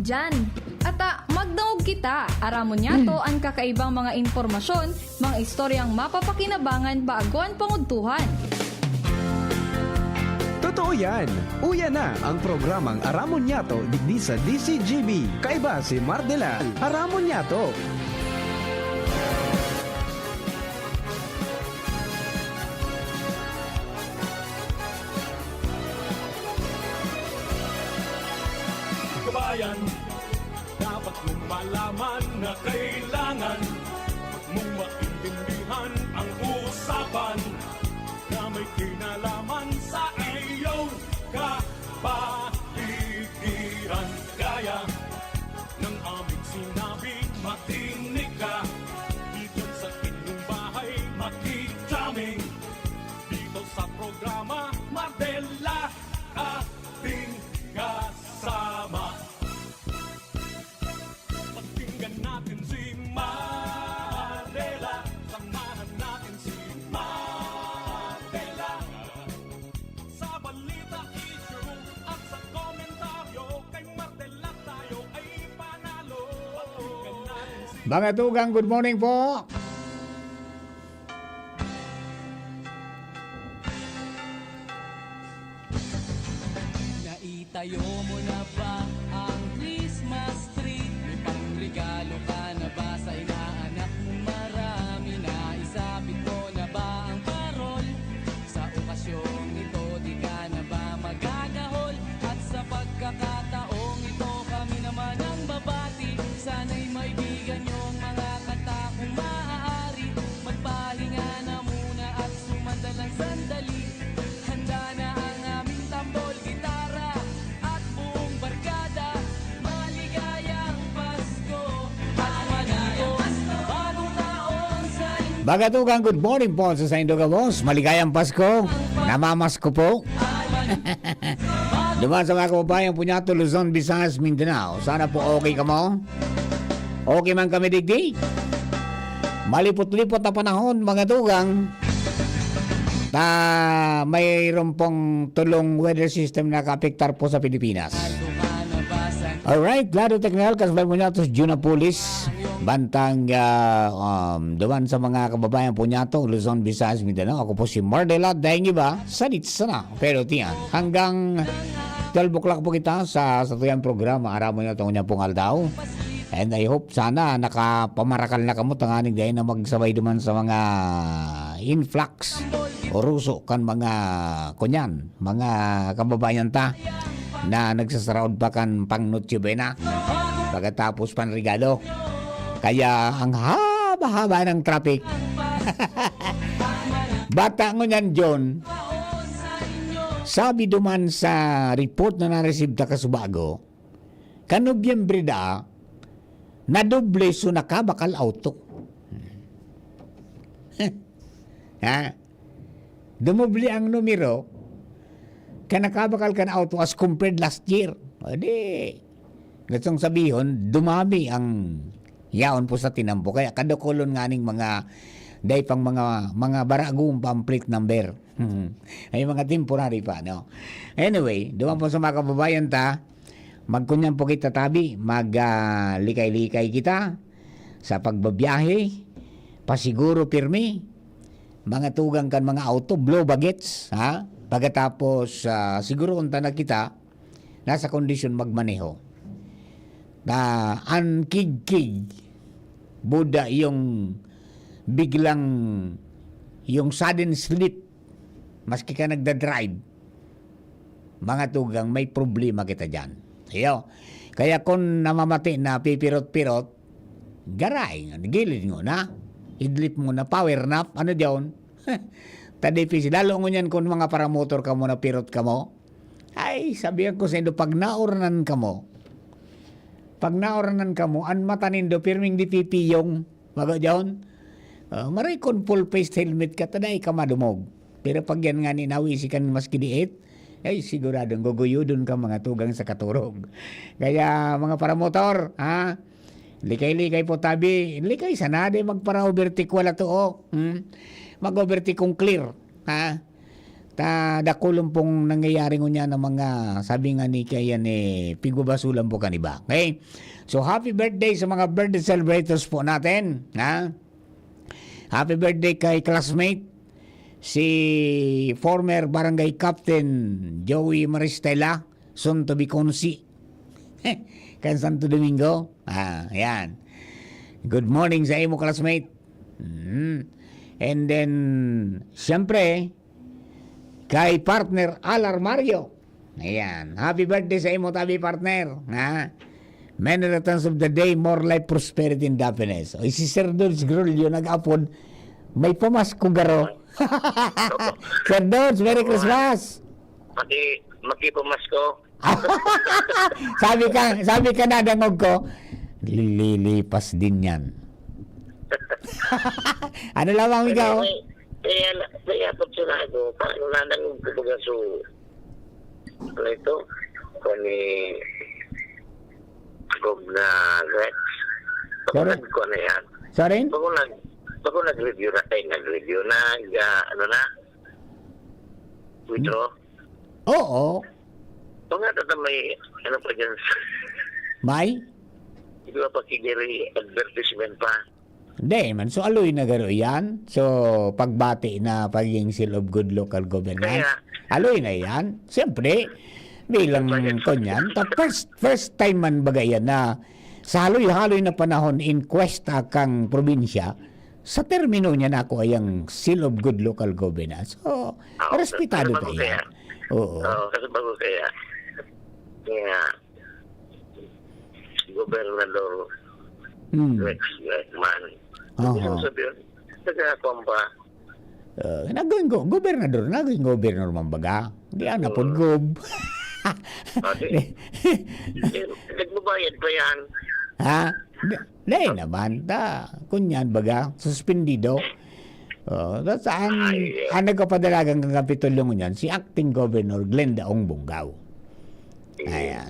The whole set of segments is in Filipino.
dyan. At magdaog kita, aramon niya to ang kakaibang mga impormasyon, mga istoryang mapapakinabangan baaguan panguntuhan. Totoo yan. Uya na ang programang Aramon Nyato digdi sa DCGB. Kaiba si Mardela, Aramon Nyato. Kabayan, dapat mong malaman na kailangan mong maintindihan ang usapan na may kinalaman sa iyong kapaligiran. Gaya ng aming sinabi, makinig ka. Dito sa inyong bahay, makijaming. Dito sa programa, Mardela, ating kasama. Pakinggan natin si Mardela, samahan natin si Mardela. Sa balita, issue at sa komentaryo, kay Mardela tayo ay panalo. Pakinggan natin si Mga tugang, good morning po. Naitayo mo na ba ang Christmas tree? May pangregalo ka na ba sa inaanak mong marami? Naisabit ko na ba ang parol? Sa okasyong ito, di ka na ba magagahol? At sa pagkakataong ito, kami naman ang babati. Sana'y maibigan yung mga kanta kung maaari. Magpahinga na muna at sumandalang sandali. Handa na ang aming tambol, gitara at buong barkada. Maligayang Pasko at manigong bagong taon sa inyo. Mga tugang, good morning po sa Saint Dogamos. Maligayang Pasko. Namamasko po. Duman sa mga kababayan po niya, Luzon, Visayas, Mindanao. Sana po okay ka mo. Okay man kami digdi. Malipot-lipot na panahon, mga tugang. Mayroon pong tulong weather system na kaapektar po sa Pilipinas. Alright, Lado Technical, kasabay mo niya ito sa Junapolis. Bantang duman sa mga kababayan po niya ito, Luzon, Visayas, Mindanao. Ako po si Mardela, dahil iba, salit sana. Pero tiyan, hanggang 12 o'clock po kita sa tuyang programa. Aramon niya ito niya pong aldaw. And I hope sana nakapamarakal na kamo tanganing dahil na magsabay duman sa mga influx o ruso kan mga kunyan, mga kababayan ta na nagsasaraod pa kan pang Noche Buena pagkatapos panregalo. Kaya ang haba-haba ng traffic. Bata ngo yan, John. Sabi duman sa report na na-receive ta kasubago, Kanobyembre da, na doble so nakabakal auto. Ha? Dumoble ang numero, kanakabakal ka na auto as compared last year. O di, gustong sabihon, dumami ang yaon po sa tinampo. Kaya kadukulon nga ning mga day pang mga baragong pamphlet number. Ay mga temporary pa, no? Anyway, duman po sa mga kababayan ta, magkunyan po kita tabi, likay-likay kita sa pagbabiyahe, pasiguro pirmi, mga tugang kan mga auto, blow bagets, ha? Pagkatapos, siguro unta na kita, nasa kondisyon magmaneho. Na ankig-kig, Buddha yung biglang, yung sudden sleep, maski ka nagdadrive, mga tugang, may problema kita dyan. Kaya kung namamati na pipirot-pirot, garay, gilid mo na, idlip mo na, power nap, ano diyon? Tadipisi, lalo mo yan kung mga paramotor ka mo na pirot ka mo. Ay, sabihan ko sa indo, pag nauranan ka mo, an matanindo, pirming di pipiyong, bago diyon, maray kon full-face helmet ka, taday ka madumog. Pero pag yan nga ninawisi ka mas kidiit, ay siguradong guguyudon ka mga tugang sa katurog. Kaya mga paramotor, ha? Likay-likay po tabi. Likay sana de magpara-overtake wala to. Mag-overtake kung clear, ha? dakulong pong nangyayari ngunya ng mga, sabi nga ni kaya pigubasulan po kaniba. Okay? So, happy birthday sa mga birthday celebrators po natin. Ha? Happy birthday kay classmate, si former barangay captain Joey Maristela, soon to be Consi. Kan Santo Domingo. Yan. Good morning sa imo, classmate. And then, siyempre, kay partner Alar Mario. Ayan. Happy birthday sa imo, tabi partner. Ha? Many returns of the day, more life, prosperity, and happiness. O, si Sir Dodge Grulio nag-upload, may pamasko garo. Sir Dodge, Merry Christmas. Makipamasko. sabi ka na dangog ko, lilipas din yan. Ano lamang ikaw? Kaya pagsunado, paano na nang kubaga ano ito? Kung ni Gob na Rex. Sorry? Ko na yan. Sorry? Bago nag-review na, ano na? Withdraw. Oo. O nga, may, ano pa dyan, May? hindi ba pakigiri advertisement pa? Hindi man. So, aloy na garo yan. So, pagbati na pagiging seal of good local governance. Kaya- Aloy na yan. Siyempre, bilang kunyan. First time man bagay yan na sa haloy-haloy na panahon in questa kang probinsya, sa termino niya na ako ay ang seal of good local governance. So, respetado kasi pa bago yan. kaya. Oo. Kasi bago kaya. Kaya, Gobernador Rex Blackman. Ibig sabihin, nagkakon pa. Nagawin ko, gobernador man baga. Hindi ang napod-gob. Nagbabayad pa yan. Ha? Dahil naman, kunyan baga, suspendido. That's ang nagkapadalagang ng Kapitulo ngunyan, si Acting Governor Glenda Ong Bungaw. Ayan.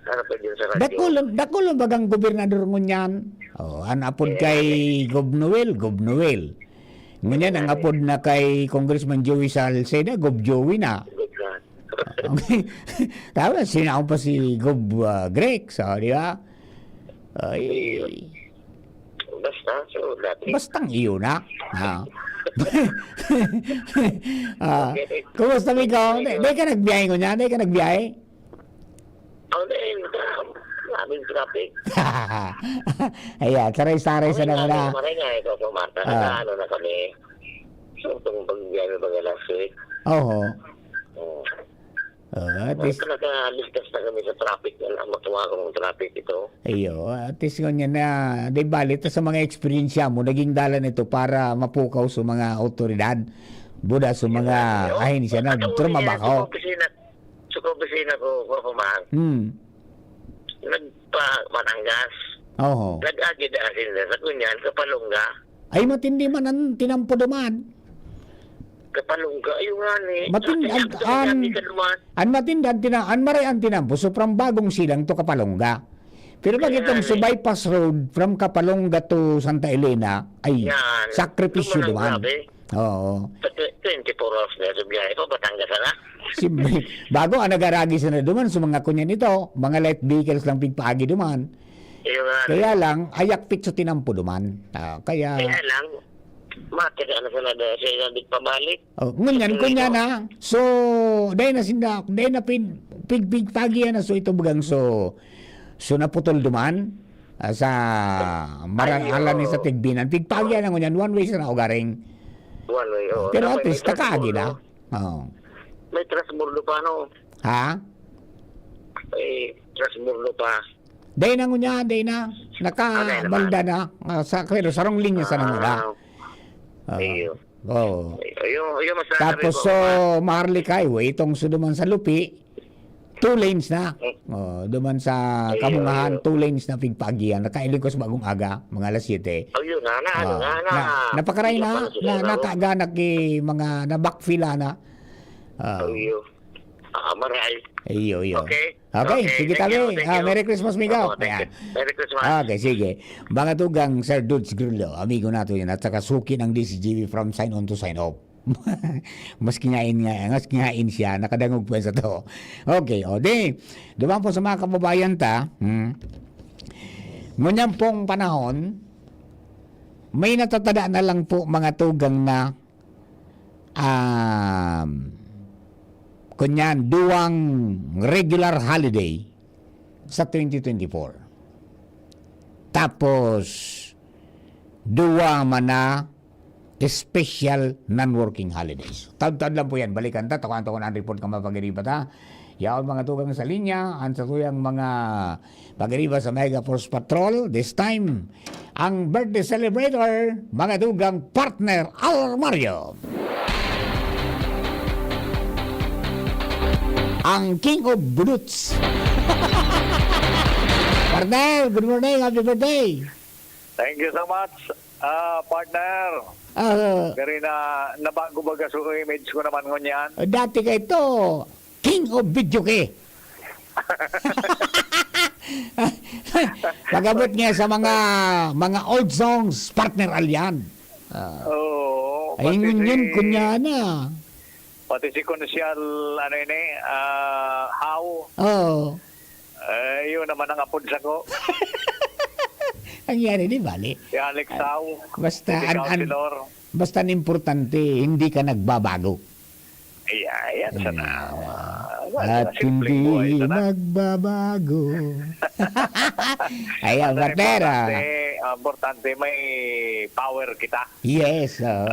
Ano pa din sa radyo? Dakulong bagang gobernador ngunyan. Ang apod kay Gob Noel. Ngunyan, ang apod na kay Congressman Joey Salceda, Gob Joey na. Okay. Tapos, sinaon pa si Gob Greg, di ba? Bastang iyo na. Kumusta mo ikaw? Di ka nagbiyahe ko niya? Di ka nagbiyahe? Maraming traffic. Ayan, saray-saray sa naman na. Maray nga ito, pumata. Ano na kami. So, itong pag-biyahe mga last week. Oo. At least, Naka-listas na kami sa traffic. Matuwa ko ng traffic ito. ayo, at least ganyan na, di bali, sa mga eksperyensya mo, naging dalan ito para mapukaw sa mga otoridad. Buda sa mga ahinisya na trumabako. Sa opisina ko, pumang. Nagpa-Manangas. Oo. Nag-agid-agid na sa kunyan, kapalungga. Ay, matindi man ang tinampo duman. Kapalungga, ayun nga ni. Matindi, an maray ang tinampo, so from bagong silang to Kapalongga. Pero pag itong sa bypass road from Kapalongga to Santa Elena, ay Yan. sakripisyo Duman ang duman. grabe. Oo. 24 hours na sa biyahe ko, Batangas na. Bago ang nagaragi sa na duman, so mga kunyan ito, mga light vehicles lang pigpaagi duman. Ayun nga ni. Kaya lang, ayak pizzo tinampo duman. Kaya lang, makita na sila na siya hindi pabalik. ngunyan na. So, dahil na pigpagi na, so ito bagang so naputol duman sa marangalan ni sa Tigbinan. Pigpagi na ngunyan, one way sa naugaring. One way, oh. Pero at May least, nakaagi na. May transbordo pa, no? Ha? May transbordo pa. Dahil na ngunya, nakabalda na. Pero sarong linya sa nangula. Ayun. Oo. Ayun, mas Tapos so Maharlika Highway itong suduman sa Lupi 2 lanes na. Duman sa Kamungahan 2 lanes na pigpagian. Nakailing ko sa bagong aga mga alas 7. Ayun na. Napakaray na nakaganak mga na-backfilla na. Ayun. Maray. Iyo. Okay, Sige thank you, tabi. thank you. Merry Christmas, Migaw. Thank you. Merry Christmas. Okay, sige. Mga tugang Sir Dutz Grillo, amigo nato yan, at saka suki ng DCGV from sign on to sign off. mas kingain siya, nakadangog po sa to. Okay, o di, dumaan po sa mga kababayan ta, ngunyan pong panahon, may natatada na lang po mga tugang na kunyan, duwang regular holiday sa 2024. Tapos, duwa mana special non-working holidays. Tad-tad lang po yan. Balikan ta. Takuan ko na ang report ka mapagiriba ta. Yaon mga tugang sa linya. Ang sa tuyang mga pagiriba sa Mega Force Patrol. This time, ang birthday celebrator, mga tugang partner Al Mario. Ang King of Brutes. Partner, good morning. Happy birthday. Thank you so much, partner. Kaya nabago ba sa image ko naman ngunyan? Dati ka ito, King of Video ke. Pagabot niya sa mga old songs, partner Alyan. Oo. Ay, yun, kunya na. Pati si Konsyal, How. Oo. Yun naman ang apod sa ko. Ang yari di bali. Si Alex How. Basta, si Councilor. basta importante, hindi ka nagbabago. Ayan, sana. At hindi magbabago. Ayan, partner. Importante may power kita. Yes. Sa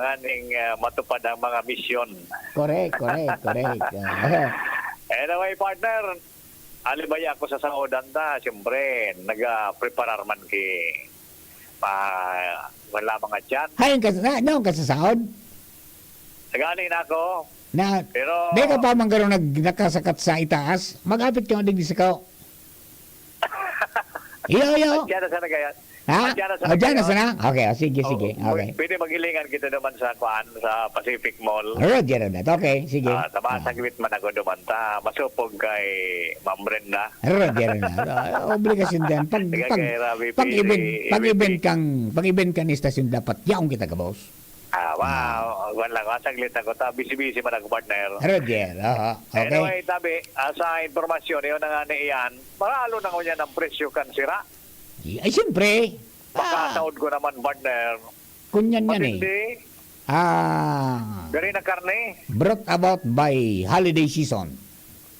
nganing matupad ang mga misyon. Correct. Anyway, partner, alibaya ako sa sangodan ta. Siyempre, nag-preparar man wala mga dyan. Hayon ka sa sahod? Nagaling na ako. Na, Pero- di ka pa man gano'n nakasakat sa itaas, mag-apit ka digdi sa kao. Iyo. Diyan na sana kaya. Ha? Diyan na sana? Okay, sige. Okay. Pwede magilingan kita naman sa Pacific Mall. Roger na. Okay, sige. Tabasa gawit man ako naman ta. Masupog kay Ma'am Brenda. Roger na. Obligasyon din. Pag-event kang istasyon, dapat yaong kita ka, boss. Wow. Wala ko. Saglit ako ta. Busy-busy man ako, partner. Roger. Okay. Anyway, tabi, sa informasyon, yun na nga niyan, maralo na ko niya ng presyo kan sira. Ay, siyempre. Makataod ko naman, partner. Kunyan yan eh. Matindi. Gari na karne. Brought about by holiday season.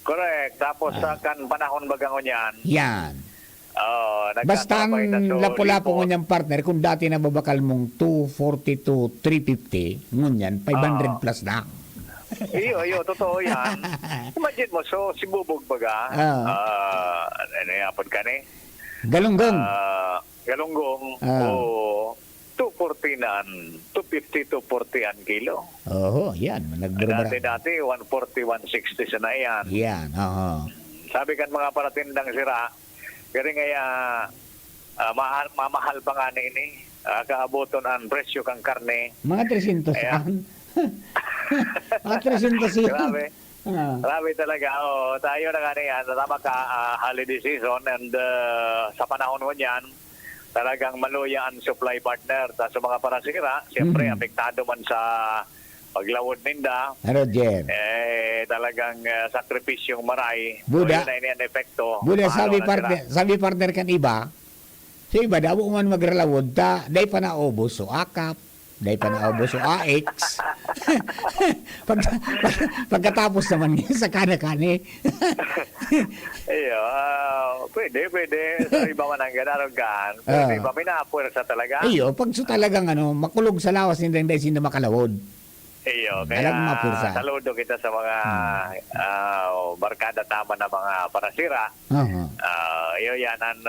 Correct. Tapos sa kan panahon bagang ko niyan. Yan. Basta ang lapo-lapo ngunyan partner, kung dati nababakal mong 240 to 350, ngunyan 500 plus na. Iyo, totoo yan. Imagine mo, so si Bubog baga, ano yapon ka ni? Galunggong. Galunggong, 240 na, 250 to 40 an kilo. Oo, yan. Dati, 140, 160 sa na yan. Yan, oo. Sabi kan mga paratindang sira, kaya nga mamahal pa nga ini. Kaaboton ang presyo kang karne. Mga 300 an. Mga 300 yan. Grabe. Grabe talaga. Tayo na nga yan. Tama ka, holiday season and sa panahon mo niyan, talagang maluya ang supply partner. Sa mga parasira, siyempre apektado man sa paglawod ninda. Roger. Talagang sakripisyong maray. Buda. So, yun na ang epekto. Buda, Mahalo sabi partner kan iba, sa iba, daw man magralawod ta, day pa naubos so akap, day pa naubos so AX. Pagkatapos naman niya sa kana-kani. Iyo, pwede. Sa iba man ang ganarogan. Pwede iba, pinapuwersa talaga. Iyo, pag so talagang makulog sa lawas, hindi sino makalawod. Iyo, Talagang kaya mapursa. saludo kita sa mga barkada tama na mga parasira. Iyo yan ang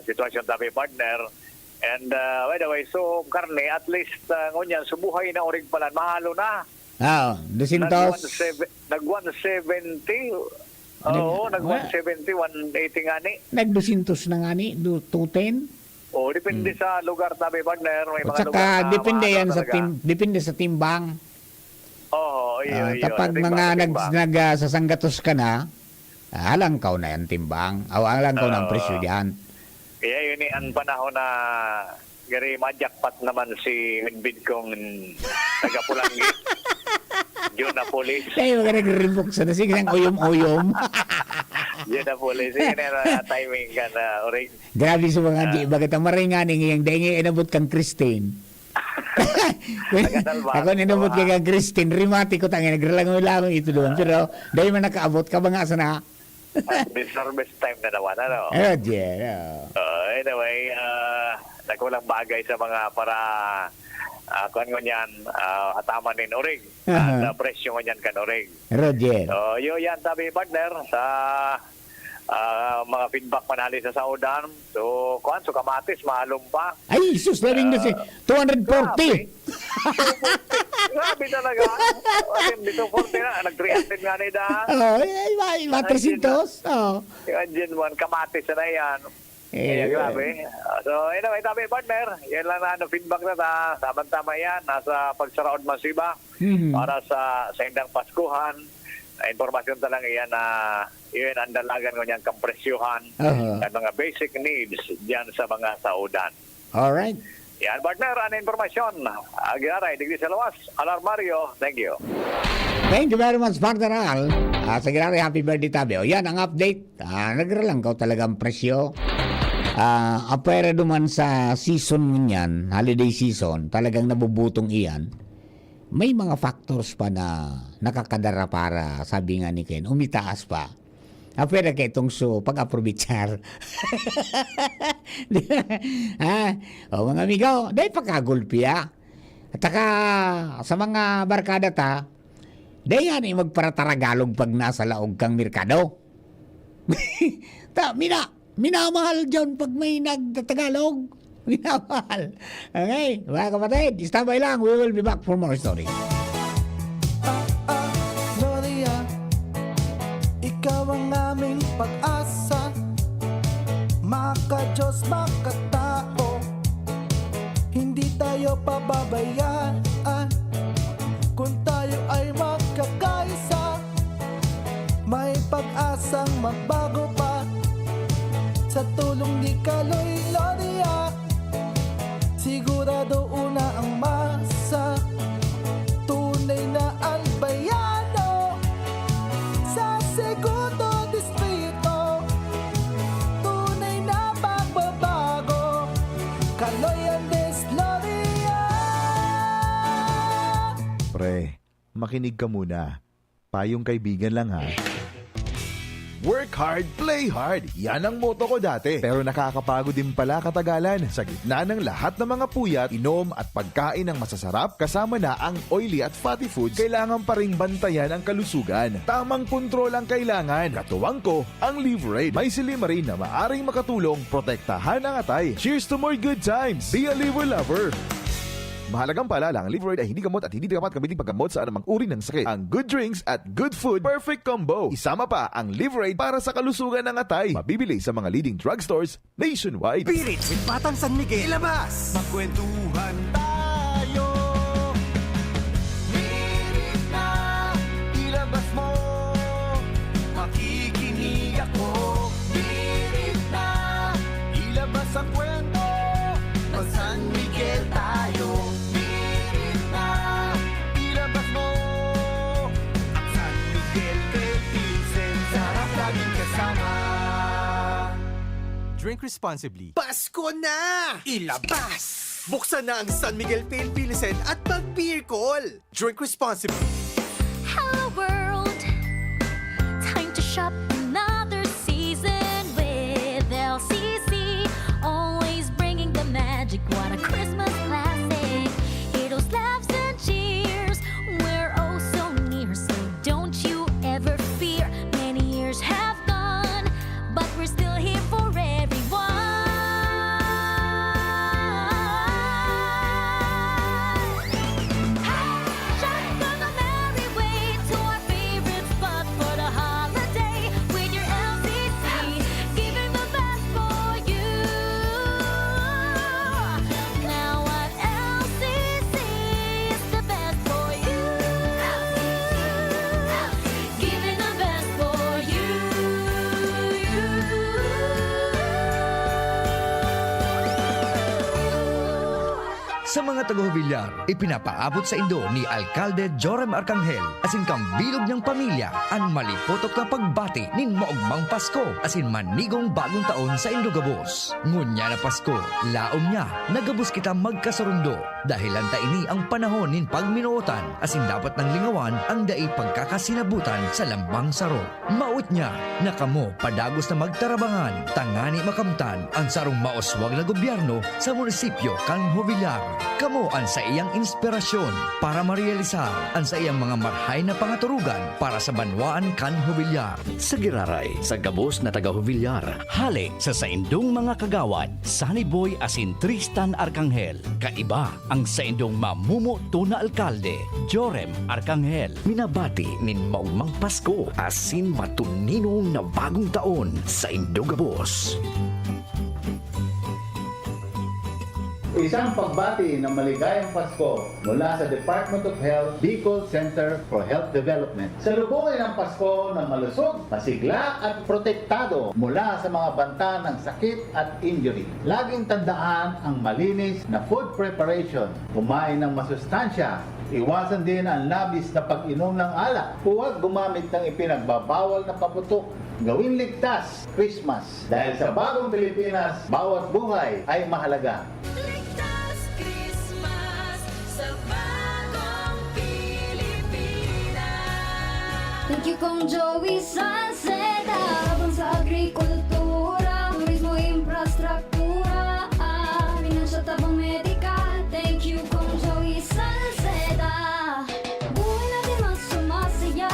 sitwasyon tabi partner. And by the way, so karne, at least ngunyan, subuhay na orig pala, mahalo na. Dusintos. Nag-170. Oo, nag-170, 180 nga ni. Nag-200 na nga ni, 210. Depende sa lugar tabi partner. May At mga saka, lugar na depende mahalo yan talaga. depende sa timbang. Iyo. Kapag mga nagsasanggatos ka na, alangkaw na yan timbang. Alangkaw ng presyo yan. Kaya yun ang panahon na gari majakpat naman si Minbid kong taga-Pulanggi. Yun na police. Kaya wag nag-revoke sa nasig ng uyom-uyom. Yun na police. Yun na timing ka na, Orig. Grabe sa mga di, bagat ang maringaning iyang dahingi inabot kang Christine. Nagatalba. Ako ninabot kay kang Christine, rimati ko tangin, nagralangoy-langoy ito doon. Pero dahil man nakaabot ka ba nga sa na? Service time na naman, ano? Oh, dear. Anyway, nakulang bagay sa mga para kuan ko niyan, hataman ni Orig. At presyo ko niyan kan Orig. Roger. So, yun yan sabi partner sa mga feedback manali sa Saudan. So, kuan so kamatis maalom pa. Ay, sus, labing na si 240. Grabe talaga. Kasi dito 40 na, nag-300 nga na idahan. Oh, ay, 300. Oh. Yan dyan mo, kamatis na yan. Eh, Grabe. So, anyway, sabi partner, yan lang na feedback na ta. Tama-tama yan, nasa pagsaraod masiba para sa indang Paskuhan. Informasyon talaga yan na yun ang dalagan ko niyan kampresyuhan at mga basic needs diyan sa mga saudan. Alright. Yan, partner, ang informasyon. Agiaray, Digdi Salawas, Alarmario, thank you. Thank you very much, Partner Al. Sagirari, happy birthday, Tabi. O, yan ang update. Nagralang ka talagang presyo. Apera duman sa season niyan, holiday season, talagang nabubutong iyan. May mga factors pa na nakakadara para, sabi nga ni Ken, umitaas pa. Apera kay itong pag-aprovechar. O mga amigo, dahil pagkagulpi At saka sa mga barkada ta, dahil yan ay magparataragalog pag nasa laog kang merkado. Minamahal dyan pag may nagtatagalog. Minamahal. Okay, mga kapatid, stand by lang. We will be back for more story. Gloria, ikaw ang aming pag-asa. Maka-Diyos, maka-tao, hindi tayo pababayaan. Kung tayo ay magkakaisa, may pag-asang magbago pa. Sa tulong ni Kaloy Gloria, sigurado una ang masa. Tunay na albayano sa Segundo Distrito, tunay na pagbabago. Kaloy Andes Gloria. Pre, makinig ka muna. Payong kaibigan lang ha. Work hard, play hard. Yan ang motto ko dati. Pero nakakapagod din pala katagalan. Sa gitna ng lahat ng mga puyat, inom at pagkain ng masasarap, kasama na ang oily at fatty foods, kailangan pa ring bantayan ang kalusugan. Tamang kontrol ang kailangan. Katuwang ko, ang Liverade. May silimarin na maaring makatulong, protektahan ang atay. Cheers to more good times. Be a liver lover. Mahalagang paalala, ang Liverade ay hindi gamot at hindi dapat gamitin paggamot sa anumang uri ng sakit. Ang good drinks at good food, perfect combo. Isama pa ang Liverade para sa kalusugan ng atay. Mabibili sa mga leading drugstores nationwide. Spirit with Batang San Miguel. Ilabas! Magkwentuhan tayo. Spirit na ilabas mo. Makikinig ako. Spirit na ilabas ang kwento. Mag San Miguel tayo. Spirit na ilabas mo. Ang San Miguel Pilsen, sarap laging kasama. Drink responsibly. Pasko na! Ilabas! Buksan na ang San Miguel Pale Pilsen at mag-beer call. Drink responsibly. Hello world, time to shop another season with LCC. Always bringing the magic, what a Christmas classic. Heroes, laughs and cheers, we're oh so near. So don't you ever fear, many years have gone, but we're still here for everyone. Hey, shotgun the Sa mga taga-Huvillar, ipinapaabot sa Indo ni Alcalde Joram Arcangel asin kang bilog niyang pamilya ang malipotok na pagbati nin maugmang Pasko asin manigong bagong taon sa Indogabos. Ngunya na Pasko, laom niya, nagabos kita magkasurundo dahil anta ini ang panahon nin pagminuotan asin dapat nang lingawan ang dai pagkakasinabutan sa lambang saro. Maut niya na kamo padagos na magtarabangan, tangani makamtan ang sarong maoswag na gobyerno sa munisipyo kan Huvillar. Kamo ang sa iyang inspirasyon para marealisar ang sa iyang mga marhay na pangaturugan para sa banwaan kan Huvillar. Sa Giraray, sa gabos na taga-Huvillar, hali sa saindong mga kagawad, Sunny Boy asin Tristan Arcangel. Kaiba ang saindong mamumuto na alkalde, Jorem Arcangel. Minabati nin maugmang Pasko asin matuninong na bagong taon sa Indogabos. Isang pagbati ng maligayang Pasko mula sa Department of Health, Bicol Center for Health Development. Salubungin ang Pasko ng malusog, masigla at protektado mula sa mga banta ng sakit at injury. Laging tandaan ang malinis na food preparation. Kumain ng masustansya. Iwasan din ang labis na pag-inom ng alak. Huwag gumamit ng ipinagbabawal na paputok. Gawin ligtas Christmas. Dahil sa bagong Pilipinas, bawat buhay ay mahalaga. Ligtas Christmas sa bagong Pilipinas. Thank you Kong Joey Salceda, habang sa agrikultura, turismo, infrastruktura, finansya, tabang medikal. Thank you Kong Joey Salceda. Buhay natin mas sumasaya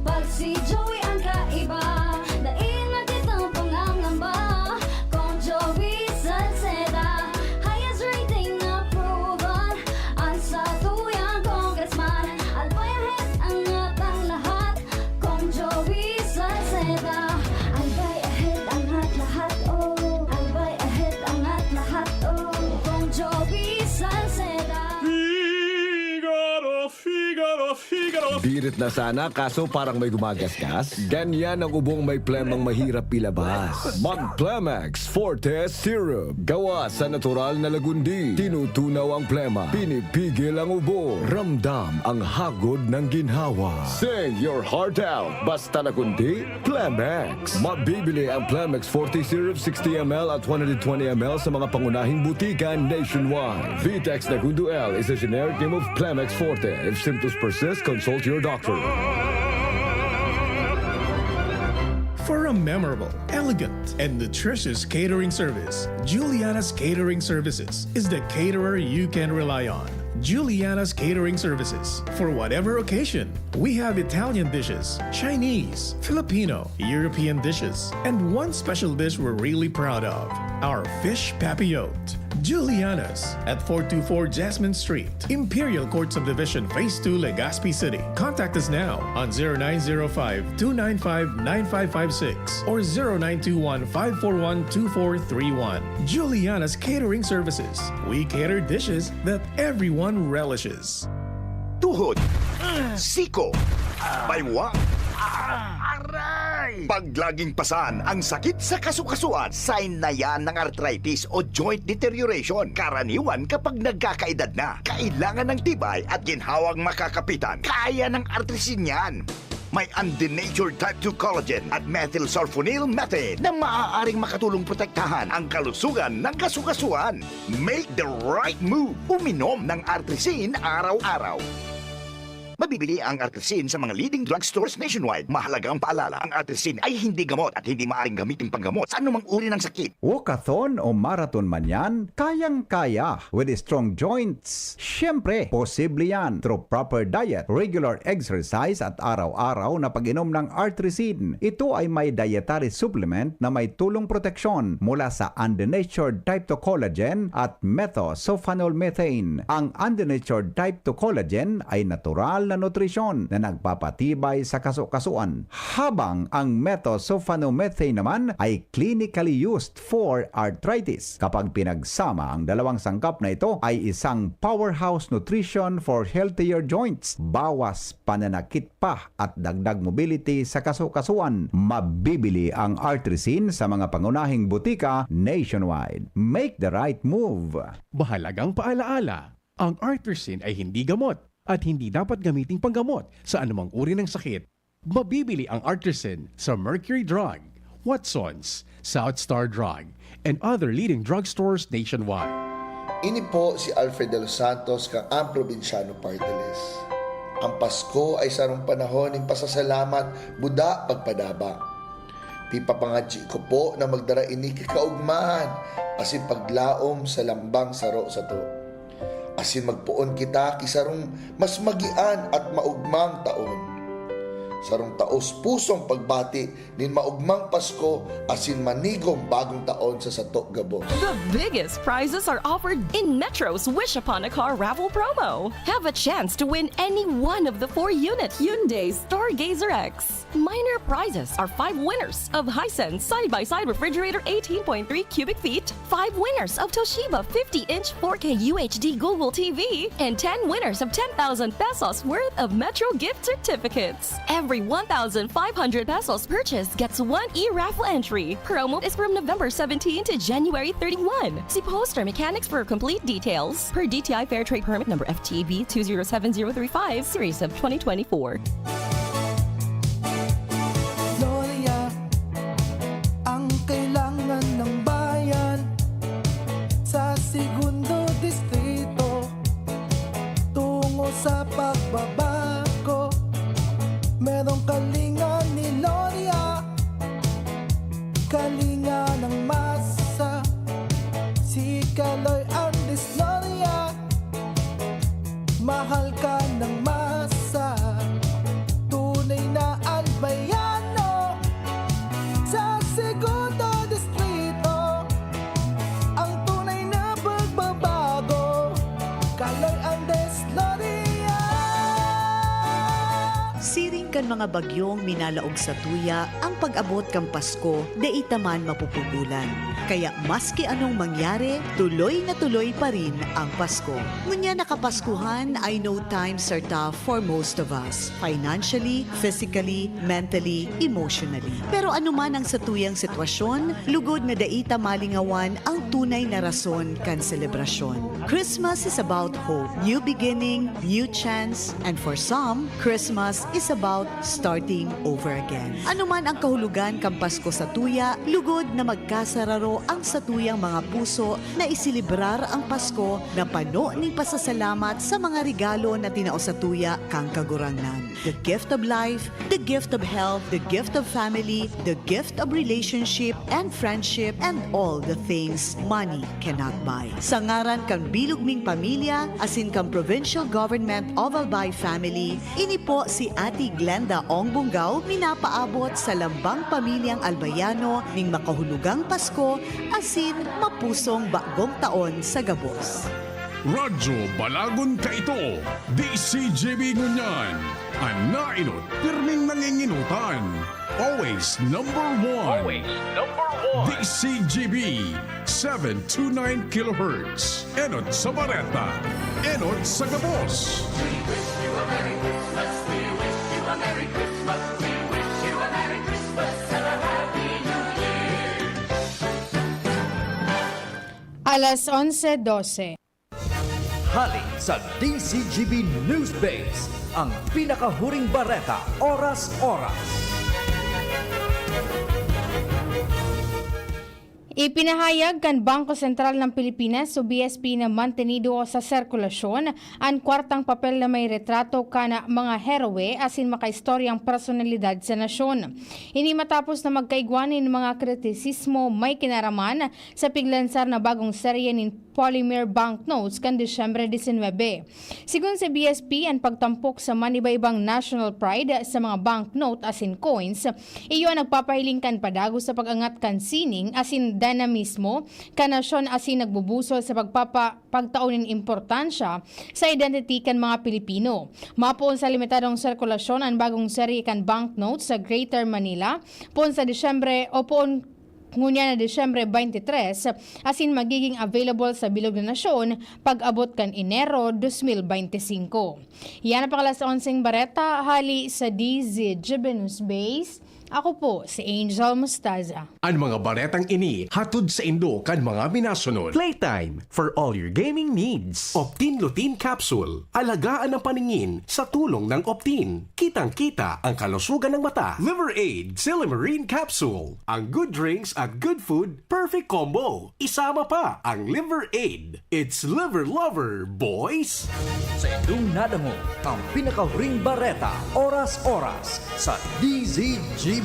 pag si Joey ang kaiba. Daig natin ang pangangamba, Kong Joey Salceda. Highest rating approval ang sa tuyang congressman. Albayahit ang atang lahat, Kong Joey Salceda. Albay ahead ang lahat, oh. Albay ahead ang lahat, oh. Kong Joey Salceda. Figaro, Figaro, Figaro. Birit na sana kaso parang may gumagasgas. Ganyan ang ubong may plemang mahirap ilabas. Mag-Plemex Forte Syrup. Gawa sa natural na lagundi. Tinutunaw ang plema. Pinipigil ang ubo. Ramdam ang hagod ng ginhawa. Sing your heart out. Basta lagundi, Plemex. Mabibili ang Plemex Forte Syrup 60 ml at 120 ml sa mga pangunahing butika nationwide. Vitex Nagundo L is a generic name of Plemex Forte. If symptoms persist, consult your doctor. For a memorable, elegant, and nutritious catering service, Juliana's Catering Services is the caterer you can rely on. Juliana's Catering Services. For whatever occasion, we have Italian dishes, Chinese, Filipino, European dishes, and one special dish we're really proud of, our fish papillote. Juliana's at 424 Jasmine Street, Imperial Court Subdivision, Phase 2, Legazpi City. Contact us now on 0905-295-9556 or 0921-541-2431. Juliana's Catering Services. We cater dishes that everyone relishes. Tuhod, siko, baywa, aray! Pag laging pasan ang sakit sa kasukasuan, sign na yan ng arthritis o joint deterioration. Karaniwan kapag nagkakaedad na, kailangan ng tibay at ginhawang makakapitan. Kaya ng artrisin yan. May undenatured type 2 collagen at methylsulfonyl methane na maaaring makatulong protektahan ang kalusugan ng kasukasuan. Make the right move. Uminom ng artrisin araw-araw. Mabibili ang artrisin sa mga leading drugstores nationwide. Mahalaga ang paalala, ang artrisin ay hindi gamot at hindi maaaring gamitin panggamot sa anumang uri ng sakit. Walkathon o marathon man yan, kayang-kaya with strong joints. Siyempre, posible yan through proper diet, regular exercise at araw-araw na pag-inom ng artrisin. Ito ay may dietary supplement na may tulong proteksyon mula sa undenatured type 2 collagen at methylsulfonyl methane. Ang undenatured type 2 collagen ay natural na nutrisyon na nagpapatibay sa kaso-kasuan. Habang ang methosulfonomethane naman ay clinically used for arthritis. Kapag pinagsama ang dalawang sangkap na ito ay isang powerhouse nutrition for healthier joints, bawas pananakit pa at dagdag mobility sa kaso-kasuan. Mabibili ang Artrisin sa mga pangunahing butika nationwide. Make the right move. Mahalagang paalaala, ang Artrisin ay hindi gamot at hindi dapat gamiting panggamot sa anumang uri ng sakit. Mabibili ang Artrisin sa Mercury Drug, Watsons, South Star Drug, and other leading drugstores nationwide. Ini po si Alfred de los Santos kang ang probinsyano parteles. Ang Pasko ay sarong panahon ng pasasalamat, buda, pagpadaba. Pipapangadji ko po na magdara ini kikaugmahan, asin paglaom sa lambang saro sa to. Asin magpuon kita kisarong mas magian at maugmang taon. Sarong taos pusong pagbati nin maugmang Pasko asin manigong bagong taon sa sato gabos. The biggest prizes are offered in Metro's Wish Upon a Car raffle promo. Have a chance to win any one of the 4-unit Hyundai Stargazer X. Minor prizes are 5 winners of Hisense side-by-side refrigerator 18.3 cubic feet, 5 winners of Toshiba 50-inch 4K UHD Google TV, and 10 winners of 10,000 pesos worth of Metro gift certificates. Every 1,500 pesos purchase gets 1 e-raffle entry. Promo is from November 17 to January 31. See Poster Mechanics for complete details. Per DTI Fair Trade Permit number FTB 207035, series of 2024. Gloria, ang kailangan ng bayan sa segundo distrito tungo sa pagbabago. Merong kalinga ni Gloria, kalinga ng masa, si Kaloy Andres Gloria, mahal ka ng masa, tunay na albayano sa segundo distrito, ang tunay na pagbabago, Kaloy Andres Gloria. Siring kan mga bagyong minalaog sa tuya, ang pag-abot kang Pasko, deita man mapupugulan. Kaya maski anong mangyari, tuloy na tuloy pa rin ang Pasko. Ngunya nakapaskuhan ay no times are tough for most of us. Financially, physically, mentally, emotionally. Pero anuman ang satuyang sitwasyon, lugod na deita malingawan ang tunay na rason kan selebrasyon. Christmas is about hope, new beginning, new chance, and for some, Christmas is about starting over again. Anuman ang kahulugan kang Pasko sa tuya, lugod na magkasararo ang satuyang mga puso na isilibrar ang Pasko na pano ning pasasalamat sa mga regalo na tinao sa tuya kang kagurangnan. The gift of life, the gift of health, the gift of family, the gift of relationship and friendship, and all the things money cannot buy. Sa ngaran kang bilugming pamilya, asin kang provincial government of Albay family, ini po si Ate Glenda Ong Bungaw minapaabot sa lambang pamilyang Albayano ning makahulugang Pasko asin mapusong bagong taon sa gabos. Radyo Balagon ka ito, DCGB Ngunyan, Anainot, pirming nanginginutan, always number one. DCGB, 729 kHz, Enot sa Bareta, Enot sa Gabos. We wish you a Merry Christmas, we wish you a Merry Christmas, we wish you a Merry Christmas and a Happy New Year. Alas 11:12. Hali sa DCGB Newsbase, ang pinakahuring bareta, oras-oras. Ipinahayag kan Bangko Sentral ng Pilipinas o BSP na mantenido sa sirkulasyon ang kwartang papel na may retrato kana mga heroe asin makaistoryang personalidad sa nasyon. Ini matapos na magkaigwanin mga kritisismo may kinaraman sa piglansar na bagong serye ng polymer banknotes kan Disyembre 19. Sigun sa BSP, ang pagtampok sa manibaybang national pride sa mga banknote asin coins, iyo ang nagpapahiling kan padago sa pag-angat kan sining asin Novena mismo, kanasyon asin nagbubusol sa pagtaunin importansya sa identity kan mga Pilipino. Mapoon sa limitadong sirkulasyon ang bagong serye kan banknotes sa Greater Manila, poon sa Disyembre o poon ngunya na Disyembre 23, asin magiging available sa bilog na nasyon pag-abot kan Enero 2025. Yan ang pakalas 11 Bareta, hali sa DZGB News Base. Ako po si Angel Mustaza. Ang mga baretang ini hatod sa Indo kan mga minasunod. Playtime for all your gaming needs. Optin Lutein Capsule. Alagaan ang paningin sa tulong ng Optin. Kitang-kita ang kalusugan ng mata. Liver Aid Silimarine Capsule. Ang good drinks at good food, perfect combo. Isama pa ang Liver Aid. It's liver lover, boys! Sa Indong nadamo ang pinakahuring bareta, oras-oras sa DZGB.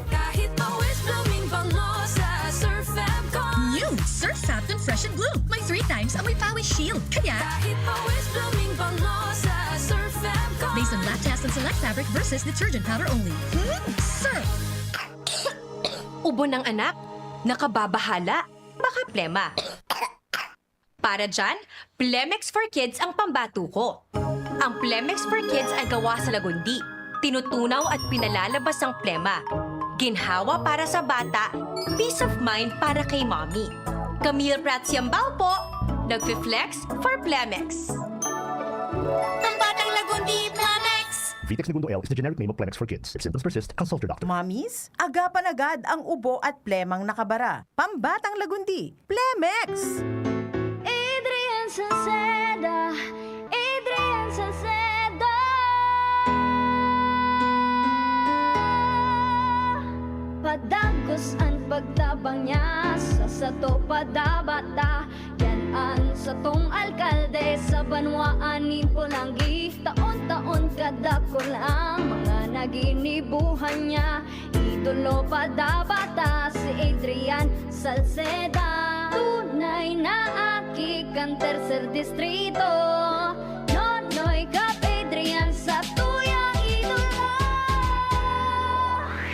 Kahit always blooming bango sa Surf Fab.com. New Surf Fabton Fresh and Blue. May 3 times amoy pawis shield. Kaya, Kahit always blooming bango sa Surf Fab.com. based on lab test and select fabric versus detergent powder only. Surf! Ubo ng anak, nakababahala, baka plema. Para dyan, Plemex for Kids ang pambato ko. Ang Plemex for Kids ay gawa sa lagundi. Tinutunaw at pinalalabas ang plema. Ginhawa para sa bata, peace of mind para kay mommy. Camille Prats Yambao po, nagfi-flex for Plemex. Ang batang lagundi, Plemex! Vitex Segundo L is the generic name of Plemex for kids. If symptoms persist, consult your doctor. Mommies, agapan agad ang ubo at plemang nakabara. Pambatang lagundi, Plemex! Adrian Salceda, Adrian Salceda. Padagos ang pagtabang niya sa sato padabata. Yan ang satong alkalde sa banwaanin Pulangi. Taon-taon kadako lang mga naginibuhan niya. Idolo padabata si Adrian Salceda. Tunay na aki kan tercer distrito. Nonoy Kap Adrian sa tuyang idolo.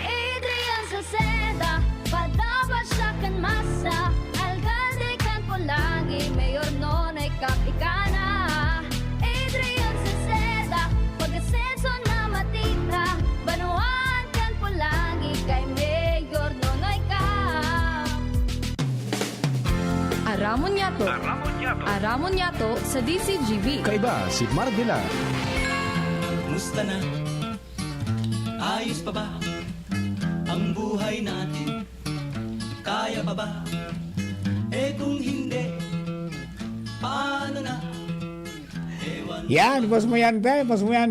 Adrian Salceda, padaba siya kan masa. Alcalde kan Pulangi, Mayor Nonoy Kap ikana. Adrian Salceda, pag-asenso na matita. Banuan kan Pulangi kay Mayor Nonoy Kap. Aramon Yato. Aramon Yato sa DCGB. Kaiba si Mardila. Musta na? Ayos pa ba ang buhay natin? Kaya pa ba? Eh kung hindi, paano na? Yan, pos mo yan,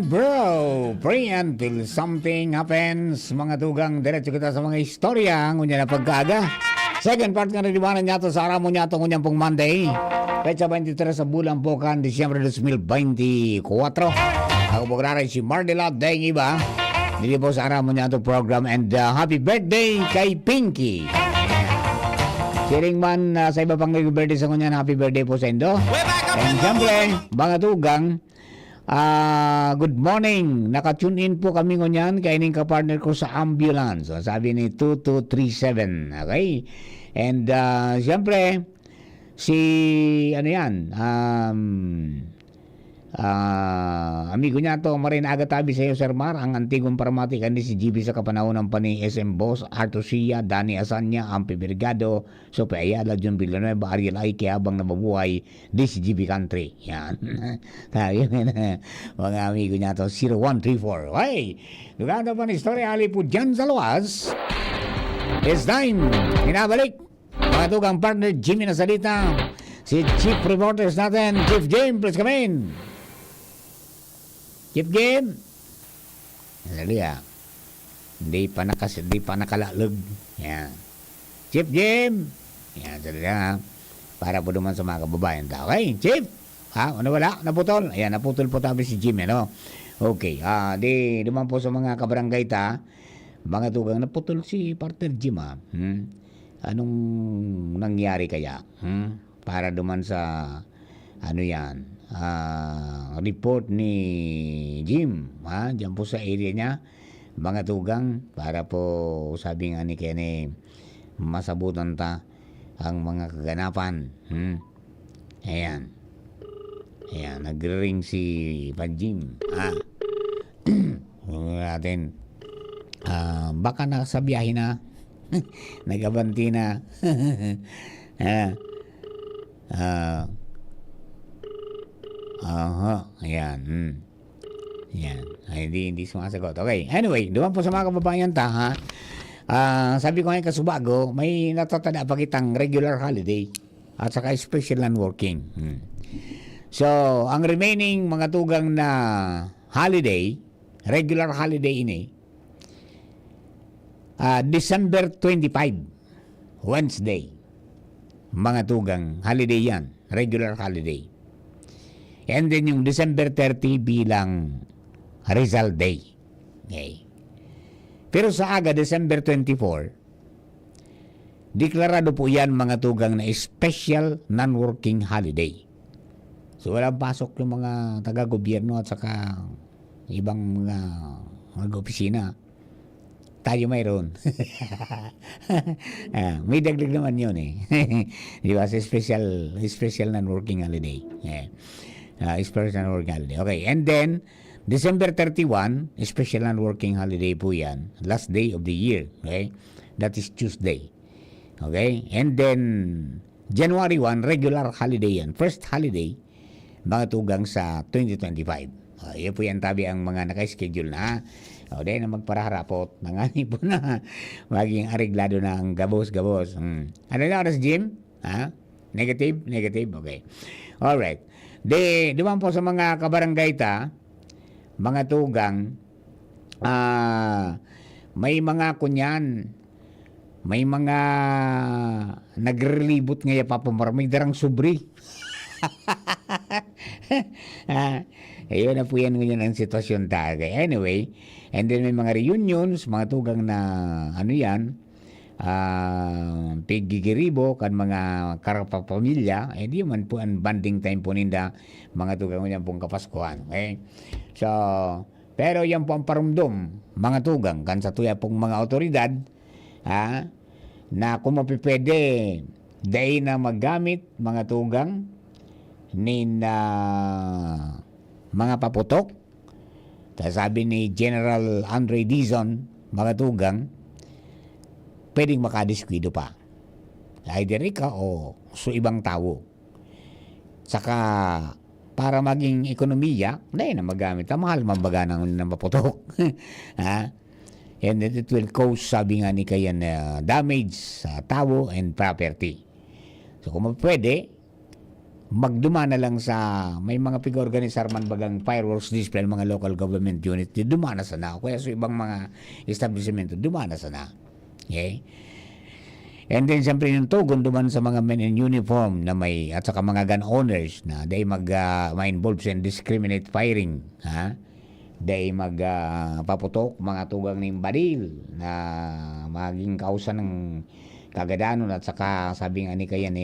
bro. Pray until something happens. Mga tugang, diretso kita sa mga istorya. Ngunya na pagkaga. Second part nga naliwanan niya to sa Aramon niya to ngunyang pong Monday. Pecha 23 sa bulan po kan Disyembre 2024. Ako po graray si Mardila Deng Iba. Dili po sa Aramon niya to program. And happy birthday kay Pinky. Siring man sa iba pang nag-birthday sa kunyan, happy birthday po sa Indo. And siyempre, mga tugang, good morning. Naka-tune in po kami ngunyan kay ining kapartner ko sa ambulance. So, sabi ni 2237. Okay? And siyempre, si ano yan, amigo niya to, marin agatabi sa iyo, Sir Mar, ang antigong paramatikan ni si GB sa kapanahonan pa ni SM Boss, Arthur Sia, Danny Asanya, Ampi Brigado, Sope Ayala, John Villanueva, Ariel Aike, habang nababuhay di si GB Country. Yan. Tayo na, mga amigo niya to, 0134. Hey, luganda pa ni istorya, ali po dyan sa luwas. It's time, hinabalik. Mga tugang partner, Jimmy na salita. Si Chief Reporters natin, Chief James, please come in. Chief James. Dali Hindi pa nakalalag. Yan. Chief James. Yan, dali para po naman sa mga kababayan. Okay, Chief. Ano wala? Naputol? Ayan, naputol po tabi si Jimmy, no? Okay, di naman po sa mga kabarangay mga tugang naputol si partner Jim, Anong nangyari kaya? Para duman sa report ni Jim, diyan po sa area niya, mga tugang, para po sabi nga ni Kenny, masabutan ta ang mga kaganapan. Ayan. Ayan, nagre-ring si Panjim. Natin. Baka nasa biyahe na. Nagabanti na. Ayan. Ayan. Ay, hindi sumasagot. Okay. Anyway, duman po sa mga kababayan ta, ha? Sabi ko ngayon kasubago, may natatada pa kitang regular holiday at saka special and working. So, ang remaining mga tugang na holiday, regular holiday ini, December 25, Wednesday. Mga tugang holiday yan, regular holiday. And then yung December 30 bilang Rizal Day. Okay. Pero sa aga, December 24, deklarado po yan mga tugang na special non-working holiday. So walang pasok yung mga taga-gobyerno at saka ibang mga opisina. Tayo mayroon. May dagdag naman yun eh. Di ba? Special non-working holiday. Special non-working holiday. Okay. And then, December 31, special non-working holiday po yan. Last day of the year. Okay? That is Tuesday. Okay? And then, January 1, regular holiday yan. First holiday, mga tugang sa 2025. Yan po yan tabi ang mga naka-schedule na. O dahil na magparaharapot, nangani po na maging areglado na ang gabos-gabos. Ano na oras, Jim? Negative? Negative? Okay. Alright. Duman po sa mga kabarangay ta, mga tugang, may mga kunyan, may mga nagre-relibot ngayon may darang subri. Ayun na po yan ngayon ang sitwasyon tayo. Anyway, and then may mga reunions, mga tugang na ano yan, pigigiribo kan mga karapapamilya, di man po ang banding time po ninda, mga tugang yan pong kapaskuhan. Okay? So, pero yan po ang parumdom, mga tugang, kan sa tuya pong mga otoridad, na kung mapipwede, dahil na maggamit, mga tugang, mga paputok. Sabi ni General Andre Dizon, mga tugang, pwedeng makadiskwido pa. Either ika o so ibang tao. Saka, para maging ekonomiya, dahil na magamit. Mahal mabaga ng maputok. And it will cause, sabi nga ni Kayan, damage sa tao and property. So kung pwede, magduma na lang sa may mga pig-organisar man bagang fireworks display mga local government unit, dumana sa na. Kaya sa ibang mga establishment, dumana sa na. Okay? And then siyempre yung tugon duman sa mga men in uniform na may at saka mga gun owners na day ma-involve sa indiscriminate firing, day paputok mga tugang ng baril na maging kausa ng kagadanon at saka sabi nga ni Kayan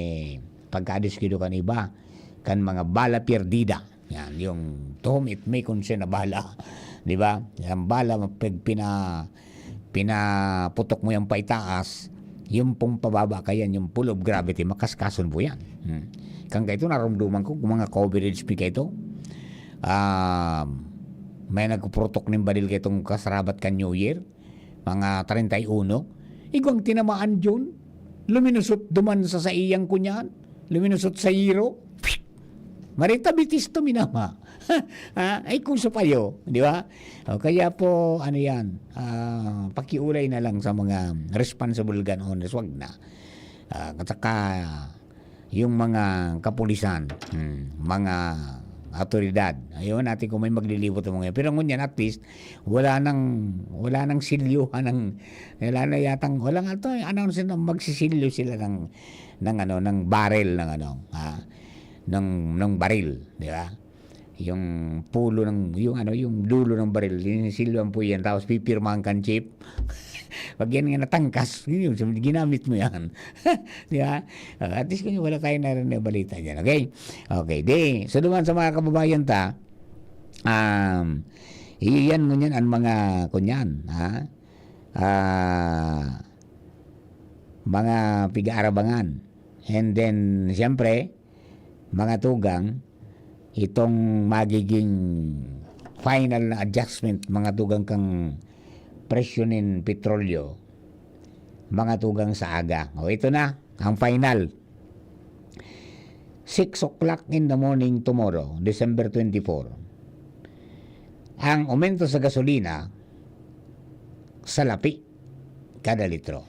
pagkadiskido kan iba kan mga bala perdida. Yan yung to whom it may concern na bala, di ba? Yung bala pinaputok mo yung paitaas, yung pong pababa kayan yung full of gravity, makaskason po yan. Kang ito naramdaman ko kung mga coverage pa ito, may nagpuprotok ng baril kaitong kasarabat kan New Year, mga 31, igwang tinamaan dyan, luminusot duman sa iyang kunyan, luminusot sa hiro, marita bitis to minama. Ay kung payo, di ba? Kaya po, ano yan, pakiulay na lang sa mga responsible gun owners, wag na. At saka, yung mga kapulisan, mga autoridad, ayun natin kung may maglilibot ng mga. Pero ngunyan, at least, wala nang silyuhan wala na yatang, walang ato, magsisilyo sila ng barrel ng baril, di ba? Yung pulo yung dulo ng baril, sinisilyohan po yan, tapos pipirmahan kan chip. Pag yan nga natangkas, ginamit mo yan. Di ba? At least kung wala tayo narinig na balita dyan. Okay? Okay. So duman sa mga kababayan ta, Iyan mo yan ang mga kunyan, ha? Mga piga-arabangan. And then, siyempre, mga tugang, itong magiging final na adjustment, mga tugang kang presyonin petrolyo, mga tugang sa aga. O ito na, ang final. 6 o'clock in the morning tomorrow, December 24. Ang aumento sa gasolina, salapi kada litro.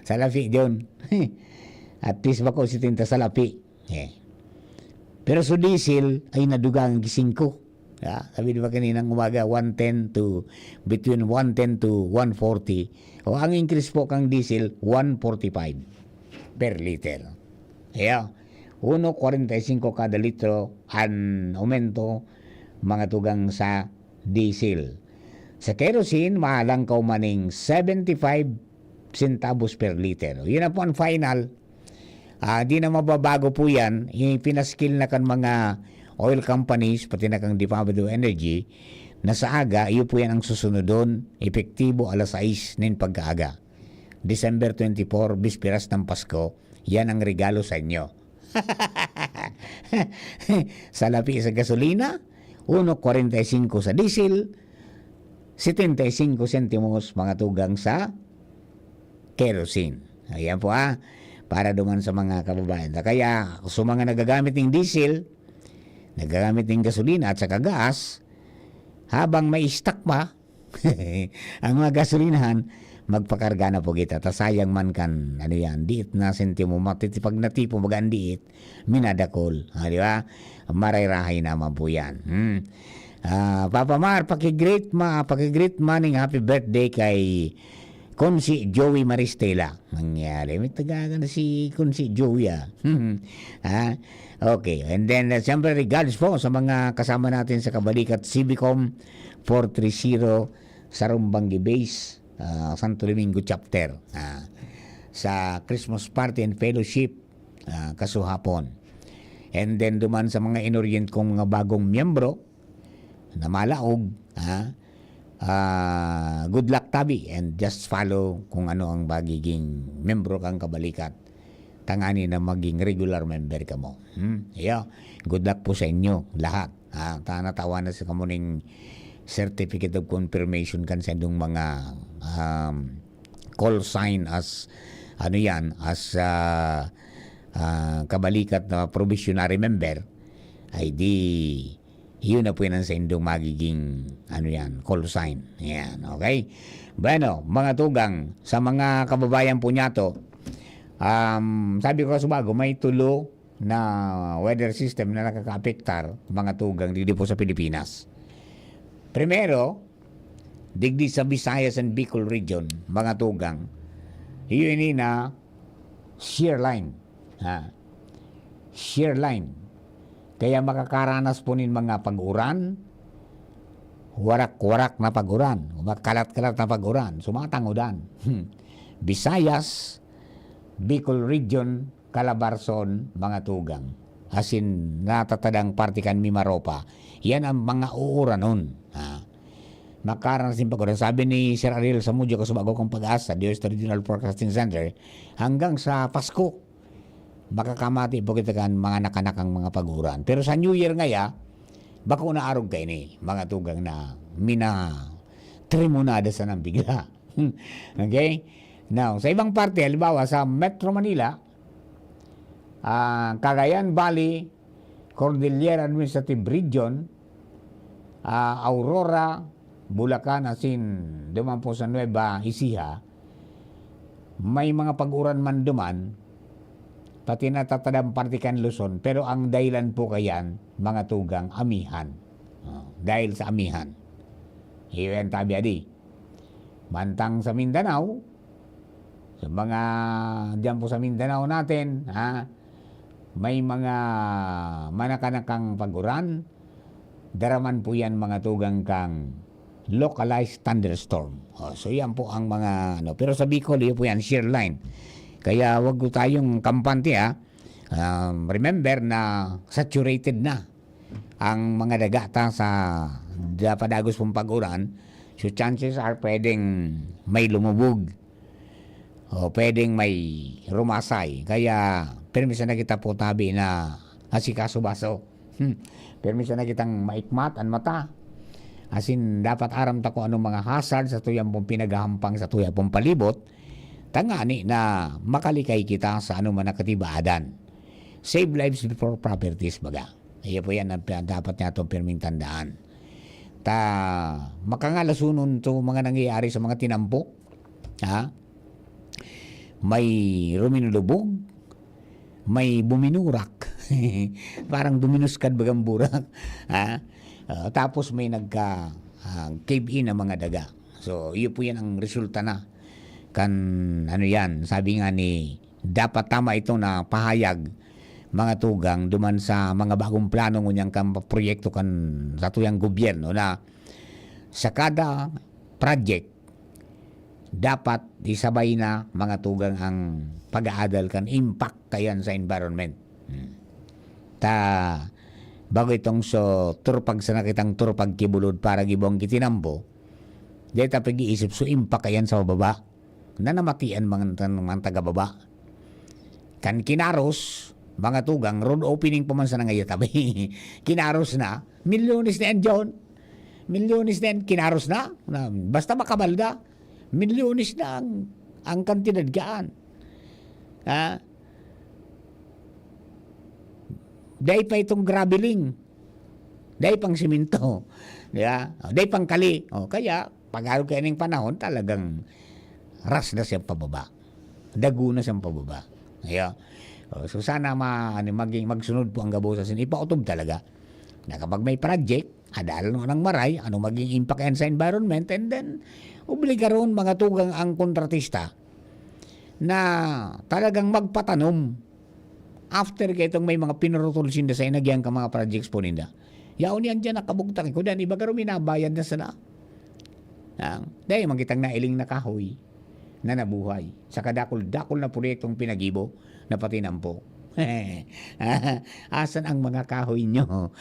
Salapi yun. At least bako si tinta salapi. Pero sa diesel ay nadugang 5. Sabi di ba kaninang umaga, 110 to, between 110 to 140. O ang increase po kang diesel, 145 per liter. 1.45 kada litro ang aumento mga tugang sa diesel. Sa kerosene, mahalang ka maning 75 centavos per liter. Yun na po ang final. Di na mababago po yan. Pinaskill na kan mga oil companies, pati na kang Department of Energy, na sa aga, iyo po yan ang susunod doon, epektibo alas 6 nin pagkaaga. December 24, bispiras ng Pasko, yan ang regalo sa inyo. Salapi sa gasolina, 1.45 sa diesel, 75 centimos mga tugang sa kerosene. Ayan po para duman sa mga kababayan. Kaya sa mga nagagamit ng diesel, nagagamit ng gasolina at saka gas, habang may stock pa, ang mga gasolinahan, magpakarga na po kita. Sayang man kan, diit na sentimo, matitipag na tipo magandiit, minadakol. Di ba? Marayrahay naman po yan. Papa Mar, pakigreat maning happy birthday kay Kunsi Joey Maristela. Nangyari, may tagagan na si Kunsi Joey. Okay, and then siyempre regards po sa mga kasama natin sa Kabalikat Civicom 430 sa Rumbangi Base, Santo Domingo Chapter, sa Christmas Party and Fellowship kasuhapon. And then duman sa mga inorient kong mga bagong miyembro na malaog, good luck tabi, and just follow kung ano ang magiging membro kang Kabalikat. Tangani na maging regular member ka mo. Good luck po sa inyo lahat. Natawa na sa kamuning certificate of confirmation kan sa indong mga call sign as as Kabalikat na probationary member, ay di yun na po yan sa indong magiging call sign. Yan, okay? Bueno, mga tugang, sa mga kababayan po niya to, sabi ko sa bago, may tulo na weather system na nakaka-apektar mga tugang dito po sa Pilipinas. Primero, digdi sa Visayas and Bicol region, mga tugang, yun na shear line. Shear line. Kaya makakaranas po nin mga pag-uran, warak-warak na pag-uran, kalat-kalat na pag-uran, sumatangudan. Visayas, Bicol region, Calabarzon, mga tugang. As in, natatadang partikan Mimaropa. Yan ang mga uuranon. Makaranas din pag-uran. Sabi ni Sir Ariel Samudyo, kasubago kong Pag-asa, DOST Regional Forecasting Center, hanggang sa Pasko, makakamati po kita kan mga nakanakang mga pag-uran. Pero sa New Year ngaya, baka unaarog kayo ni mga tugang na trimonada sa nang bigla. Okay? Now, sa ibang parte, halimbawa sa Metro Manila, Cagayan Valley, Cordillera Administrative Region, Aurora, Bulacan, asin duman po sa Nueva Ecija, may mga pag-uran man duman, pati natatadang partikan Luzon, pero ang dahilan po kayan, mga tugang, amihan. Dahil sa amihan. Iyan tabi adi. Mantang sa Mindanao, sa mga dyan po sa Mindanao natin, may mga manakanakang pag-uran, daraman po yan mga tugang kang localized thunderstorm. So yan po ang mga pero sa Bicol, yun po yan, shear line. Kaya wag ko tayong kampante remember na saturated na ang mga dagata sa padagos pong pag-ulan, so chances are pwedeng may lumubog o pwedeng may rumasay. Kaya permiso na kita po tabi na asikaso-baso. Permiso na kitang maikmat ang mata. Asin dapat aram ta ko anong mga hazard sa tuyang pong pinagahampang sa tuyang pong palibot. Tangani na makalikay kita sa anong nakatibaadan. Save lives before properties baga. Iya po yan ang dapat niya itong pirming tandaan. Makangalasunon to mga nangyayari sa mga tinampok. Ha? May ruminulubog. May buminurak. Parang duminuskad bagang burak. Ha? Tapos may nagka-cave-in ang mga daga. So, iyo po yan ang resulta na. Ano yan, sabi nga ni, dapat tama ito na pahayag mga tugang duman sa mga bagong plano ngunyang proyekto kan sa tuyang gobyerno na sa kada project dapat isabay na mga tugang ang pag-aadal kan impact kayan sa environment. Bago itong so turpag sa nakitang turpag kibulod para gibong kitinambo, dahil tapos iisip so impact kayan sa baba na namatian mga taga-baba. Kan kinaros, mga tugang, road opening pa man sa nangayatabi. Kinaros na, milyones na yan, John. Milyones na yan, kinaros na. Basta makabalda, milyones na ang kantidad gaan. Dahil pa itong graveling. Dahil pang siminto. Dahil pang kali. Kaya, pag-araw kayo ng panahon, talagang ras na siyang pababa. Dago na siyang pababa. So sana magsunod po ang gabusasin. Ipautob talaga na kapag may project, adal ng maray, ano maging impact yan sa environment, and then, obligaron mga tugang ang kontratista na talagang magpatanom after kaya itong may mga pinarutulsin na sa inagyan ka mga projects po ninda. Yaon yan dyan nakabugtak ko dyan. Iba garo minabayad na sana. Dahil magkitang nailing na kahoy na nabuhay sa kadakol-dakol na proyektong pinagibo na patinampo. Asan ang mga kahoy nyo?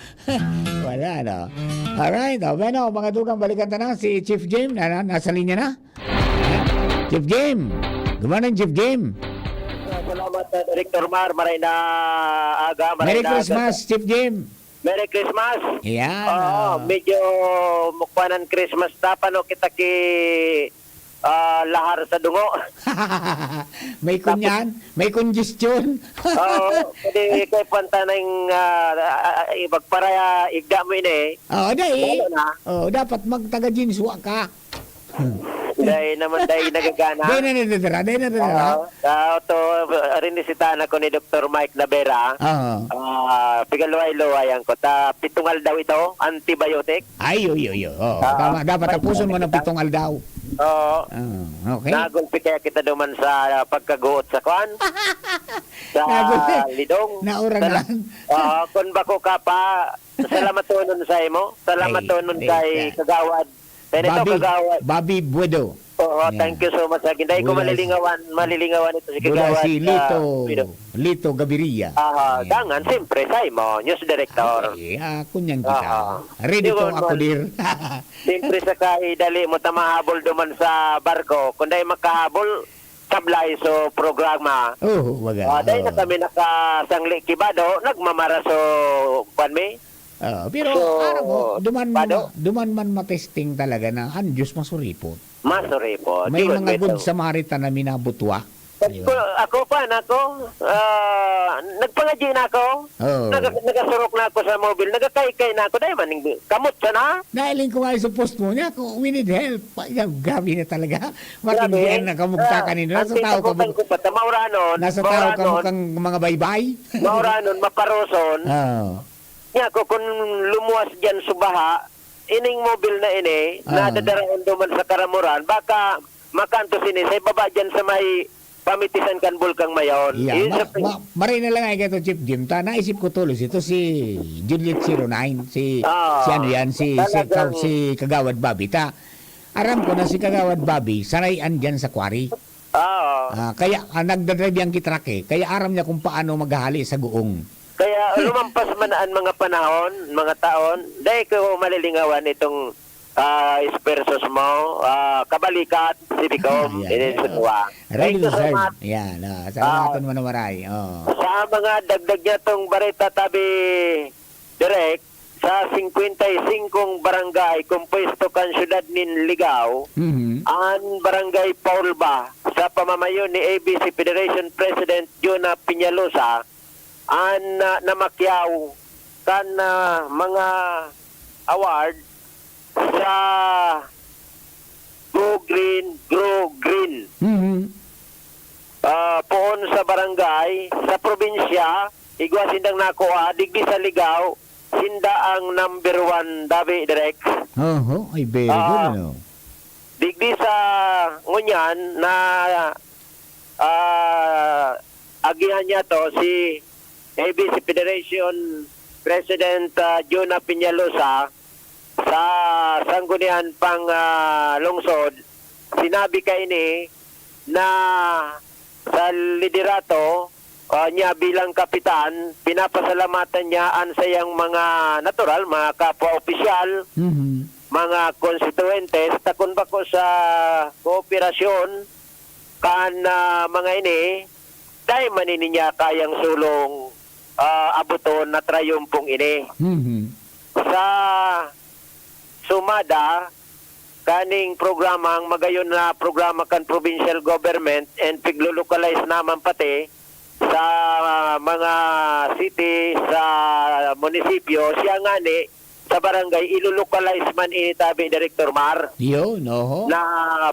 Wala, no? Alright, bueno, mga tugang balikan na si Chief James. Nasa linya na? Chief James! Gumanan, Chief James! Salamat, Director Mar. Maray na aga. Merry Christmas, Chief James! Merry Christmas! Yan. Medyo mukhanan Christmas tapano kita ki lahar sa dungo. May kunyan? May congestion? Pwede kay pantanang ibagparaya igda mo ini. Dapat magtaga-jinswa ka. Dahil naman nagagana. Dahil nadadara. Ito, rinisitahan ako ni Dr. Mike Navera. Pigaluay-luwayan ko. Pitungal daw ito, antibiotic. Tama, dapat tapuson mo ng pitungal daw. Okay. Nagulpi kaya kita duman sa pagkaguot sa kwan. Sa lidong. Nauranan. Kung bako ka pa, salamat tunon sa imo. Salamat tunon kay Kagawad. Bobby Buedo. Thank you so much. Dahil ko malilingawan ito si Kagawad. Si Lito Gaviria. Dangan, siyempre, sa imo, News Director. Kunyan kita. Ready to ako, dear. Siyempre sa dali mo tamahabol duman sa barko. Kung dahil makahabol, sablay so programa. Dahil na kami nakasangli kibado, nagmamara so panmi. Pero duman man matesting talaga na ang Diyos masuripot. Masuripot. May mga good Samaritan na minabutwa. Ako pa, nagpangadyi na ako. Nagasurok na ako sa mobile. Nagakaykay na ako. Dahil maning kamot siya na. Nahiling ko nga sa post mo niya. We need help. Grabe na talaga. Matindihan na kamugta kanino. Nasa tao ka mo. Nasa tao ka mo kang mga baybay. Mauranon, maparoson. Nga ko kung lumuwas dyan subaha, ining mobile na ini, nadadaraon duman sa Karamuran, baka makanto sini, sa baba dyan sa may pamitisan kan bulkang mayon. Maray na lang ay kato, Chief Jim. Naisip ko tulos. Ito si Juliet 09, si Kagawad Bobby. Aram ko na si Kagawad Bobby, sanayan dyan sa quarry. Kaya nagdadrive yung kitrak Kaya aram niya kung paano maghahali sa guong. Kaya lumampas man ang mga panahon, mga taon, dahil ko malilingawan itong ispersos mo, kabalikat, Sibicom, Ininsunwa. Ready to serve. Yan. Salamatan mo na maray. Sa mga dagdag niya itong Barita Tabi Direct, sa 55 barangay kumpuesto kan syudad nin Ligao, ang barangay Paulba sa pamamayo ni ABC Federation President Jonah Peñalosa ang namakyaw kan mga award sa Go Green, Grow Green. Poon sa barangay, sa probinsya, igwa sindang nakuha, digdi sa Ligao, sinda ang number 1 Dabi Direct. Ay very good. No? Digdi sa ngunyan na agihan niya to si ABC Federation President Jonah Peñalosa sa sanggunian pang lungsod. Sinabi kay ini na sa liderato niya bilang kapitan, pinapasalamatan niya ang sayang mga natural, mga kapwa-opisyal, mga konstituentes, takon ba ko sa kooperasyon kan mga ini, dahil manini niya kayang sulong abuton na trayumpong ini. Sa sumada, kaning programang magayon na programa kan provincial government and piglo-localize naman pati sa mga city, sa munisipyo, siya nga ni sa barangay, ilulocalize man ini Tabi Director Mar. Na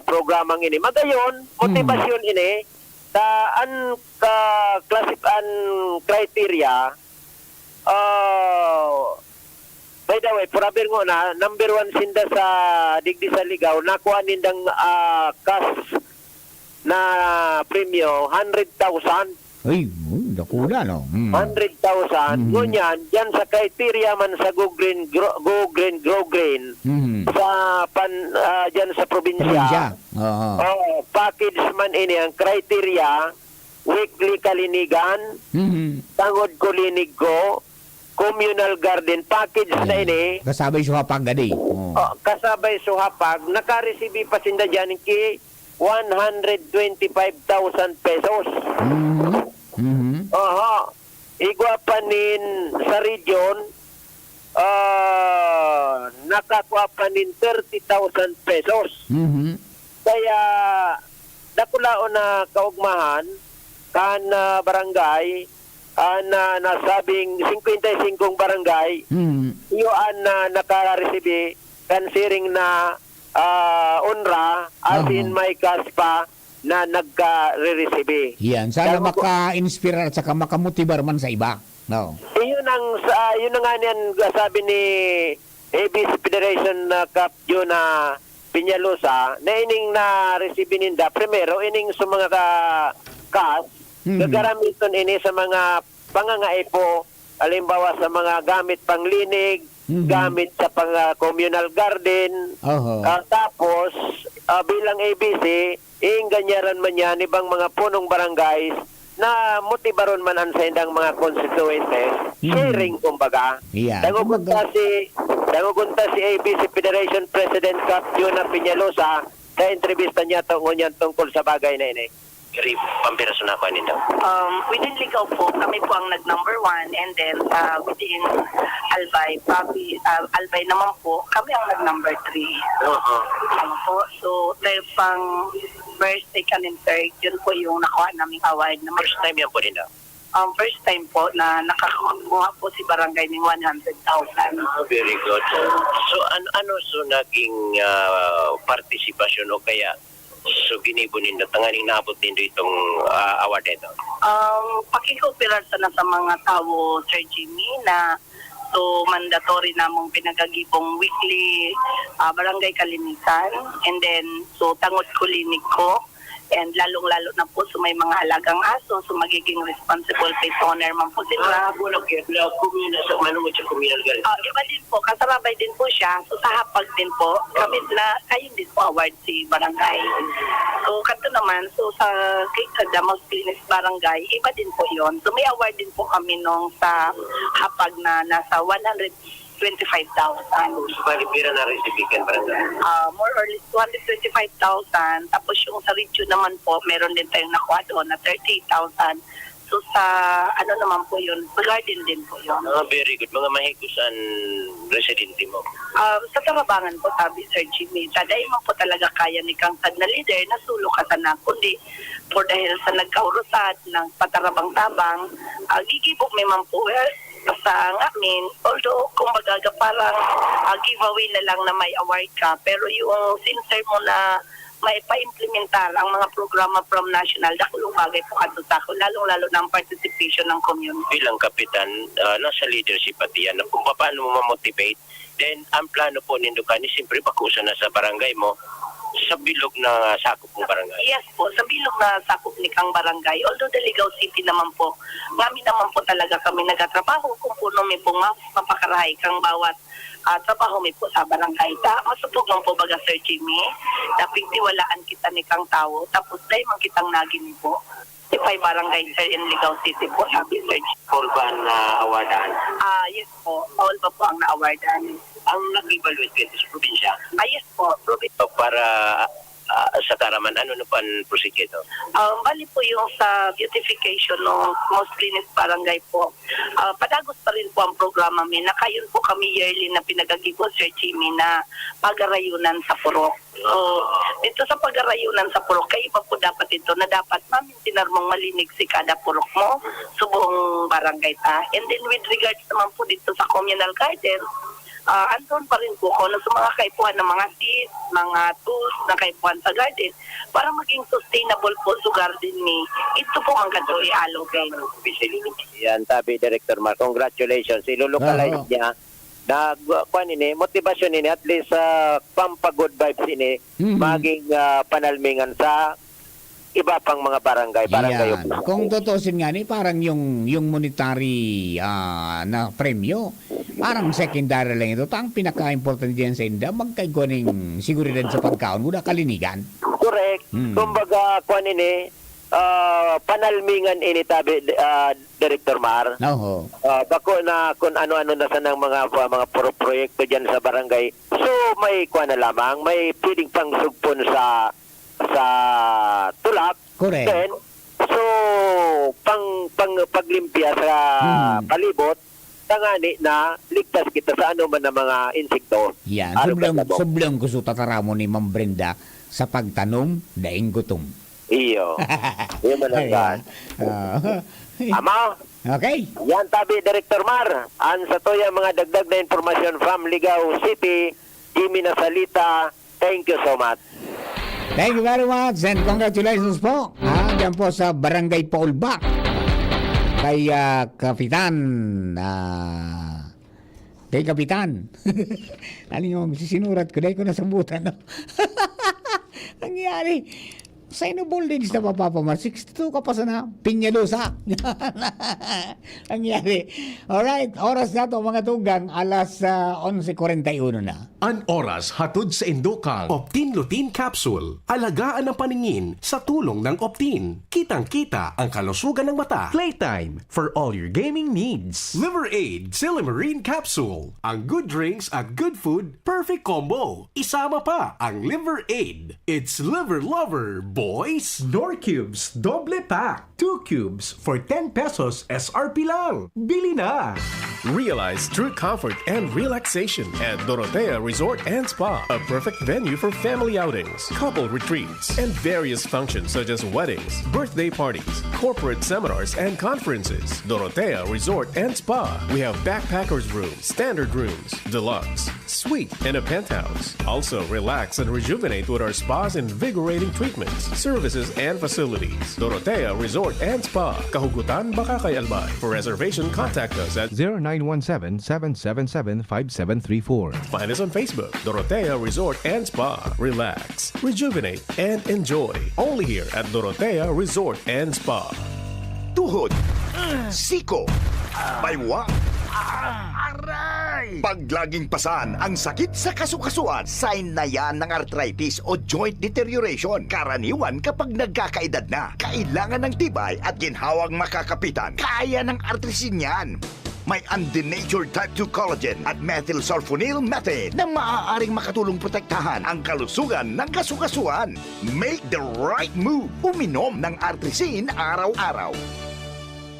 programang ini. Magayon, motivasyon ini, an criteria, by the way, purabir ngo na, number 1 sinda sa digdi sa Ligao, nakuha nindang cash na premyo, 100,000. Ay, nakula, no? 100,000. Ngunyan, dyan sa criteria man sa Go Green, Grow Green, sa dyan sa probinsya. Package man ini ang criteria, weekly kalinigan, tangod kulinig ko, communal garden package na ini. Kasabay suhapag gadi. Kasabay suhapag, nakareceive pa sinda dyan ki 125,000 pesos. Igwa pa nin sa region, nakakuha pa nin 30,000 pesos. Kaya dakulaon na kaugmahan kan barangay na nasabing 55 barangay iyoan na nakareceive kan siring na unra as in may kaspa na nagka-receive. Yan, sana maka-inspire at saka makamotibar man sa iba. No. Yun ang nga niyan sabi ni ABC Federation Cap Jonah Peñalosa na ining na-receive ninda. Primero, ining sa mga kas, gagaramiton ini sa mga pangangaipo, alimbawa sa mga gamit panglinig, gamit sa communal garden. Tapos, bilang ABC, ganyaran man yan ibang mga punong barangays na motibaron man ang sa indang mga constituentes, sharing kumbaga. Dangugunta si ABC Federation President Cap Jonah Peñalosa sa entrevista niya tungkol sa bagay na ini. Pampiraso na ako nito. Within Ligao po, kami po ang nag-number 1 and then within Albay, Albay naman po, kami ang nag-number 3. So, dahil pang first, second, and third, yun po yung nakuha naming award. First time yan po rin First time po na nakakuha po si barangay ng 100,000. Very good. So, ano naging partisipasyon o kaya ginibunin na tanganing naabot din itong award ito? Pakikooperar sana sa mga tao, Sir Jimmy, na so mandatory namong pinagagibong weekly barangay kalinisan and then so tangod kulinig ko And lalong-lalo na po sa may mga alagang aso, so magiging responsible pet owner man po sila. Iba din po, kasarabay din po siya. So sa hapag din po, kami na, ayun din po award si barangay. So kanto naman, so sa Damos Clinis Barangay, iba din po yon. So may award din po kami nung sa hapag na nasa 125,000. Pira na recipican barangay. More or less 225,000. Tapos yung sa Ridge naman po, meron din tayong nakuha doon na 38,000. So sa ano naman po yun, sa garden din po yun. Very good. Mga mahigusan residente mo. Sa Tarabangan po, sabi Sir Jimmy, dahil mo po talaga kaya ni Kang Sad na leader na sulo ka sana, kundi for dahil sa nagkaurusad ng patarabang-tabang, gigibok may man po sa amin, although kumbaga parang giveaway na lang na may award ka, pero yung sincere mo na may pa-implementar ang mga programa from national, dakulong bagay po ato sa ako, lalong-lalo ng participation ng community. Bilang kapitan, nasa leadership pati yan, kung paano mo ma-motivate, then ang plano po nindo ka ni siyempre bakusa na sa barangay mo, sa bilog na sakop ng barangay. Yes po, sa bilog na sakop ni Kang Barangay. Although Daligaw City naman po, kami naman po talaga kami nagatrabaho kung puno may po mapakarahay kang bawat trabaho may po sa barangay. Masupog lang po baga Sir Jimmy, napigtiwalaan kita ni Kang Tao, tapos dahil man kitang nagin po. Tipay barangay Sir in Ligaw City po, sabi Sir Jimmy. All ba na awardan? Yes po, all ba po ang na-awardan? Ang nag-evaluate kayo sa probinsya? Yes po, probinsya. Para sa Taraman, ano na pa ang prosecutor? Bali po yung sa beautification ng Most Clinis Barangay po. Padagos pa rin po ang programa may nakayon po kami yearly na pinagagibo Sir Jimmy na pagarayunan sa Purok. Dito sa pagarayunan sa Purok, kayo pa po dapat ito na dapat mamintinar mong malinig si kada Purok mo sa buong barangay ta. And then with regards naman po dito sa communal garden, andun pa rin po ako na sa mga kaipuhan ng mga seeds, mga tools na kaipuhan sa garden para maging sustainable po sa garden ni. Ito po ang ganito i-allocate. Yan, sabi Director Mark, congratulations. Ilulocalize niya na motivasyon ini at least pampagood vibes ini maging panalmingan sa iba pang mga barangay. Kung tutusin nga ni, parang yung monetary na premyo, parang secondary lang ito. Ang pinaka-important diyan sa inda, magkaiguaning seguridad sa pagkaon, muna kalinigan. Correct. Kumbaga, panalmingan ini tabi Director Mar. Bako na kung ano-ano na sa ng mga proyekto diyan sa barangay. So may na lamang, may pwedeng pangsugpon sa tulak. Correct. Then, so paglimpia sa palibot, tangani na ligtas kita sa ano man na mga insekto. Yan, sublong gusto tataramo ni Ma'am Brenda sa pagtanom daing gutom. Iyo. Iyo mananggan. Ama. Okay. Yan tabi Director Mar. An sa to yung mga dagdag na informasyon from Ligaw City, Jimmy Nasalita. Thank you so much. Thank you very much and congratulations po. Diyan po sa Barangay Paulbak kay Kapitan ano yung sinurat ko dahil ko nasambutan, no? Nangyari sa voltage na papapamar 62 ka pa sana Pinyalusa. Nangyari. Alright, oras na to mga tugang, alas 11:41 na. An oras hatod sa Indokang Optin Lutein Capsule. Alagaan ang paningin sa tulong ng Optin. Kitang-kita ang kalusugan ng mata. Playtime for all your gaming needs. Liver Aid Silimarine Capsule. Ang good drinks at good food, perfect combo. Isama pa ang Liver Aid. It's liver lover, boys. Norcubes Doble Pack. 2 cubes for 10 pesos SRP lang. Bili na! Realize true comfort and relaxation at Dorotea Resort and Spa, a perfect venue for family outings, couple retreats, and various functions such as weddings, birthday parties, corporate seminars, and conferences. Dorotea Resort and Spa. We have backpackers rooms, standard rooms, deluxe, suite, and a penthouse. Also, relax and rejuvenate with our spa's invigorating treatments, services, and facilities. Dorotea Resort and Spa, Kahugutan, Bakakay, Albay. For reservation, contact us at 0917-777-5734. Find us on Facebook, Dorotea Resort and Spa. Relax, rejuvenate, and enjoy. Only here at Dorotea Resort and Spa. Tuhod, siko, baywa, aray! Pag laging pasan ang sakit sa kasukasuan, sign na yan ng arthritis o joint deterioration. Karaniwan kapag nagkakaedad na, kailangan ng tibay at ginhawang makakapitan. Kaya ng artrisin yan. May undenatured type 2 collagen at methylsulfonyl methane na maaaring makatulong protektahan ang kalusugan ng kasukasuan. Make the right move. Uminom ng artrisin araw-araw.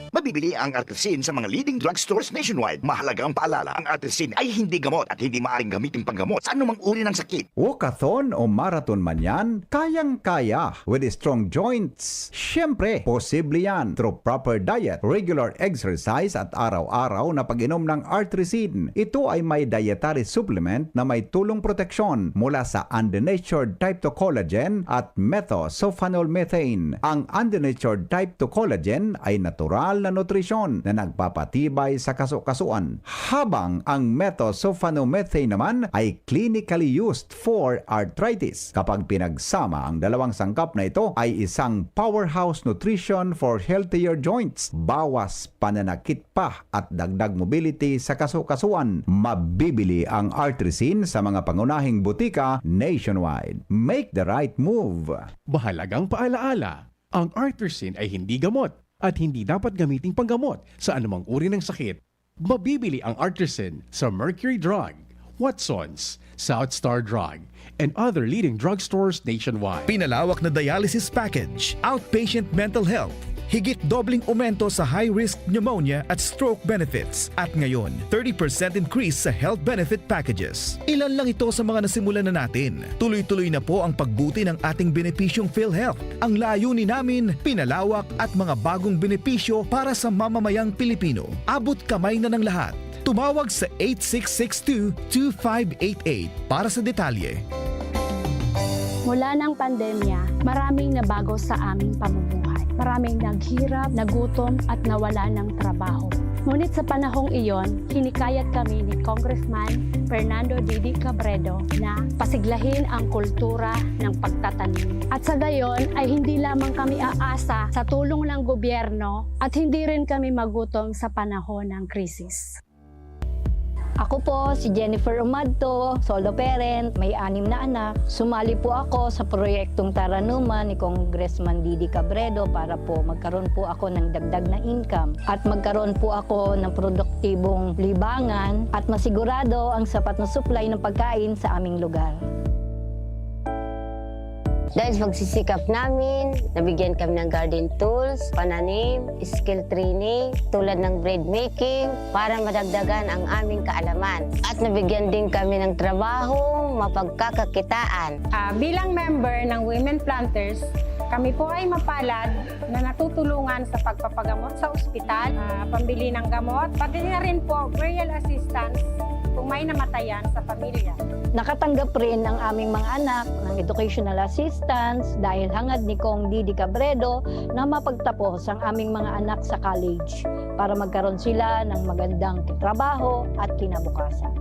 Mabibili ang artrisin sa mga leading drugstores nationwide. Mahalaga ang paalala, ang artrisin ay hindi gamot at hindi maaaring gamitin panggamot sa anumang uri ng sakit. Walkathon o marathon man yan, kayang-kaya with strong joints. Siyempre, posible yan through proper diet, regular exercise at araw-araw na pag-inom ng artrisin. Ito ay may dietary supplement na may tulong proteksyon mula sa undenatured type 2 collagen at methylsulfonylmethane. Ang undenatured type 2 collagen ay natural na nutrisyon na nagpapatibay sa kasukasuan, habang ang methylsulfonylmethane naman ay clinically used for arthritis. Kapag pinagsama ang dalawang sangkap na ito ay isang powerhouse nutrition for healthier joints, bawas pananakit pa at dagdag mobility sa kasukasuan. Mabibili ang artrisin sa mga pangunahing butika nationwide. Make the right move. Mahalagang paalaala, ang artrisin ay hindi gamot at hindi dapat gamiting panggamot sa anumang uri ng sakit. Mabibili ang artrisin sa Mercury Drug, Watsons, South Star Drug, and other leading drugstores nationwide. Pinalawak na dialysis package, outpatient mental health, higit dobling aumento sa high-risk pneumonia at stroke benefits. At ngayon, 30% increase sa health benefit packages. Ilan lang ito sa mga nasimulan na natin. Tuloy-tuloy na po ang pagbuti ng ating benepisyong PhilHealth. Ang layunin namin, pinalawak at mga bagong benepisyo para sa mamamayang Pilipino. Abot kamay na ng lahat. Tumawag sa 8662-2588 para sa detalye. Mula ng pandemya, maraming nabago sa aming pamumuhay. Maraming naghirap, nagutom at nawala ng trabaho. Ngunit sa panahong iyon, hinikayat kami ni Congressman Fernando Didi Cabredo na pasiglahin ang kultura ng pagtatanim. At sa gayon ay hindi lamang kami aasa sa tulong ng gobyerno at hindi rin kami magutom sa panahon ng krisis. Ako po si Jennifer Umadto, solo parent, may 6 na anak. Sumali po ako sa proyektong Taranuman ni Congressman Didi Cabredo para po magkaroon po ako ng dagdag na income at magkaroon po ako ng produktibong libangan at masigurado ang sapat na supply ng pagkain sa aming lugar. Dahil sa pagsisikap namin, nabigyan kami ng garden tools, pananim, skill training, tulad ng bread making, para madagdagan ang aming kaalaman. At nabigyan din kami ng trabaho, mapagkakakitaan. Bilang member ng Women Planters, kami po ay mapalad na natutulungan sa pagpapagamot sa ospital, pambili ng gamot, pati na rin po burial assistance kung may namatayan sa pamilya. Nakatanggap rin ang aming mga anak ng educational assistance dahil hangad ni Kong Didi Cabredo na mapagtapos ang aming mga anak sa college para magkaroon sila ng magandang trabaho at kinabukasan.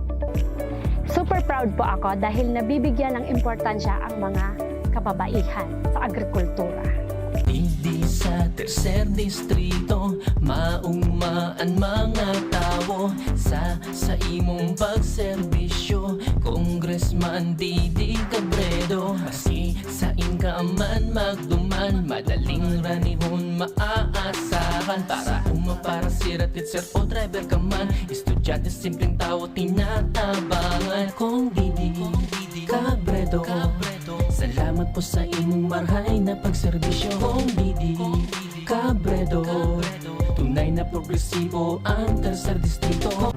Super proud po ako dahil nabibigyan ng importansya ang mga kababaihan sa agrikultura. Hindi sa tercer distrito, maugmaan mga tao sa imong pagserbisyo, Congressman Didi Cabredo. Maski sa inkaman magduman, madaling ranihon maaasahan. Para para siratit sir o driver ka man, estudyante simpleng tao tinatabangan. Kung Didi Cabredo, salamat po sa imong marhay na pagserbisyo. Kung Didi Cabredo, tunay na progresibo ang tercer distrito.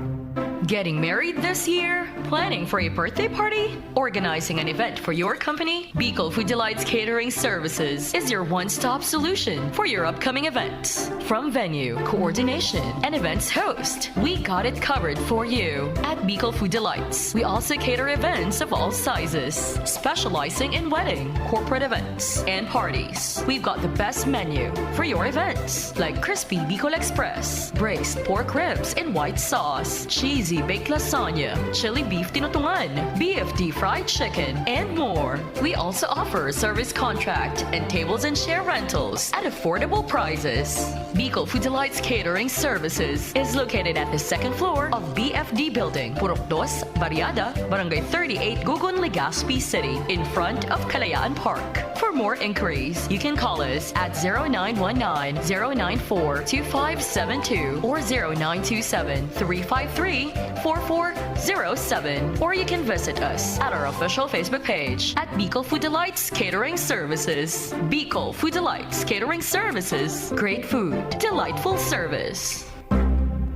Getting married this year? Planning for a birthday party? Organizing an event for your company? Bicol Food Delights Catering Services is your one-stop solution for your upcoming events. From venue, coordination, and events host, we got it covered for you. At Bicol Food Delights, we also cater events of all sizes, specializing in wedding, corporate events, and parties. We've got the best menu for your events, like crispy Bicol Express, braised pork ribs in white sauce, cheesy baked lasagna, chili beef tinutungan, BFD fried chicken, and more. We also offer service contract and tables and chair rentals at affordable prices. Bicol Food Delights Catering Services is located at the second floor of BFD Building, Purok 2, Variada, Barangay 38, Gugun, Legazpi City, in front of Kalayaan Park. For more inquiries, you can call us at 0919-094-2572 or 0927-353-4407, or you can visit us at our official Facebook page at Bicol Food Delights Catering Services. Bicol Food Delights Catering Services. Great food, delightful service.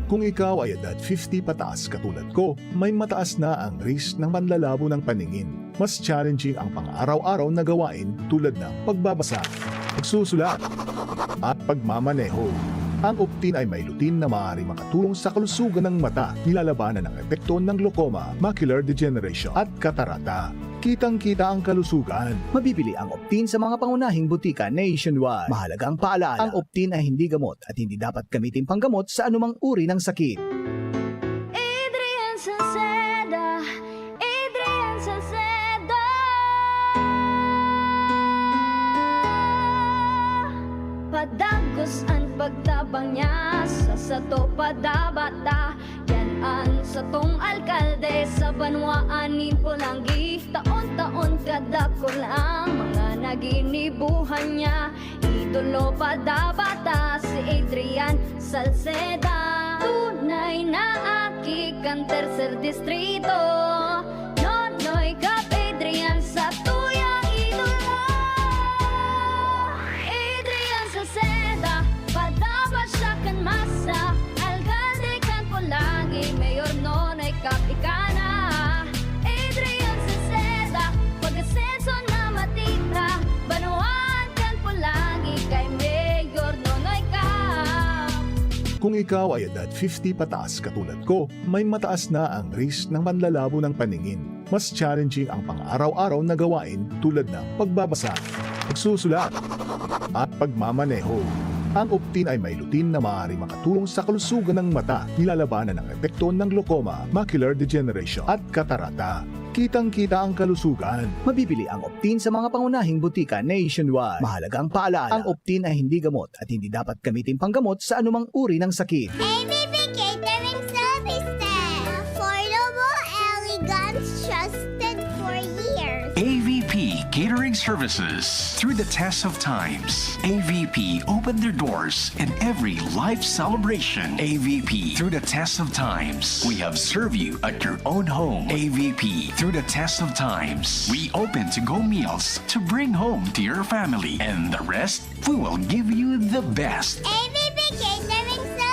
Kung ikaw ay edad 50 pataas katulad ko, may mataas na ang risk ng panlalabo ng paningin. Mas challenging ang pang-araw-araw na gawain tulad ng pagbabasa, pagsusulat, at pagmamaneho. Ang Optin ay may lutin na maaaring makatulong sa kalusugan ng mata, nilalabanan ng epekto ng glaucoma, macular degeneration at katarata. Kitang-kita ang kalusugan. Mabibili ang Optin sa mga pangunahing butika nationwide. Mahalaga ang paalala, ang Optin ay hindi gamot at hindi dapat gamitin panggamot sa anumang uri ng sakit. Adrian Salceda, Adrian Salceda. Padagos ang pagtabang niya sa sato padabata. Yan sa tong alkalde sa banwaanin po lang gift. Taon-taon kada ko lang mga naginibuhan niya. Idolo padabata si Adrian Salceda. Tunay na aki kan tercer distrito. Nonoy kap Adrian sa tuyang idolo. Adrian Salceda, padabat siya kan masa. Alcalde kan po lagi, mayor nonoy kap ikana. Adrian Salceda, pag-asenso na matitra. Banuan kan po lagi, kay mayor nonoy kap. Kung ikaw ay edad 50 pataas katulad ko, may mataas na ang risk ng panlalabo ng paningin. Mas challenging ang pang-araw-araw na gawain tulad ng pagbabasa, pagsusulat, at pagmamaneho. Ang Optin ay may lutin na maaaring makatulong sa kalusugan ng mata, nilalabanan ng epekto ng glaucoma, macular degeneration at katarata. Kitang-kita ang kalusugan. Mabibili ang Optin sa mga pangunahing butika nationwide. Mahalaga ang paalala, ang Optin ay hindi gamot at hindi dapat gamitin panggamot sa anumang uri ng sakit. ABB Catering Services. Affordable, elegant, trusted for years. AVP Catering Services. Through the test of times, AVP opened their doors in every life celebration. AVP, through the test of times, we have served you at your own home. AVP, through the test of times, we open to-go meals to bring home to your family. And the rest, we will give you the best. ABB Catering Services.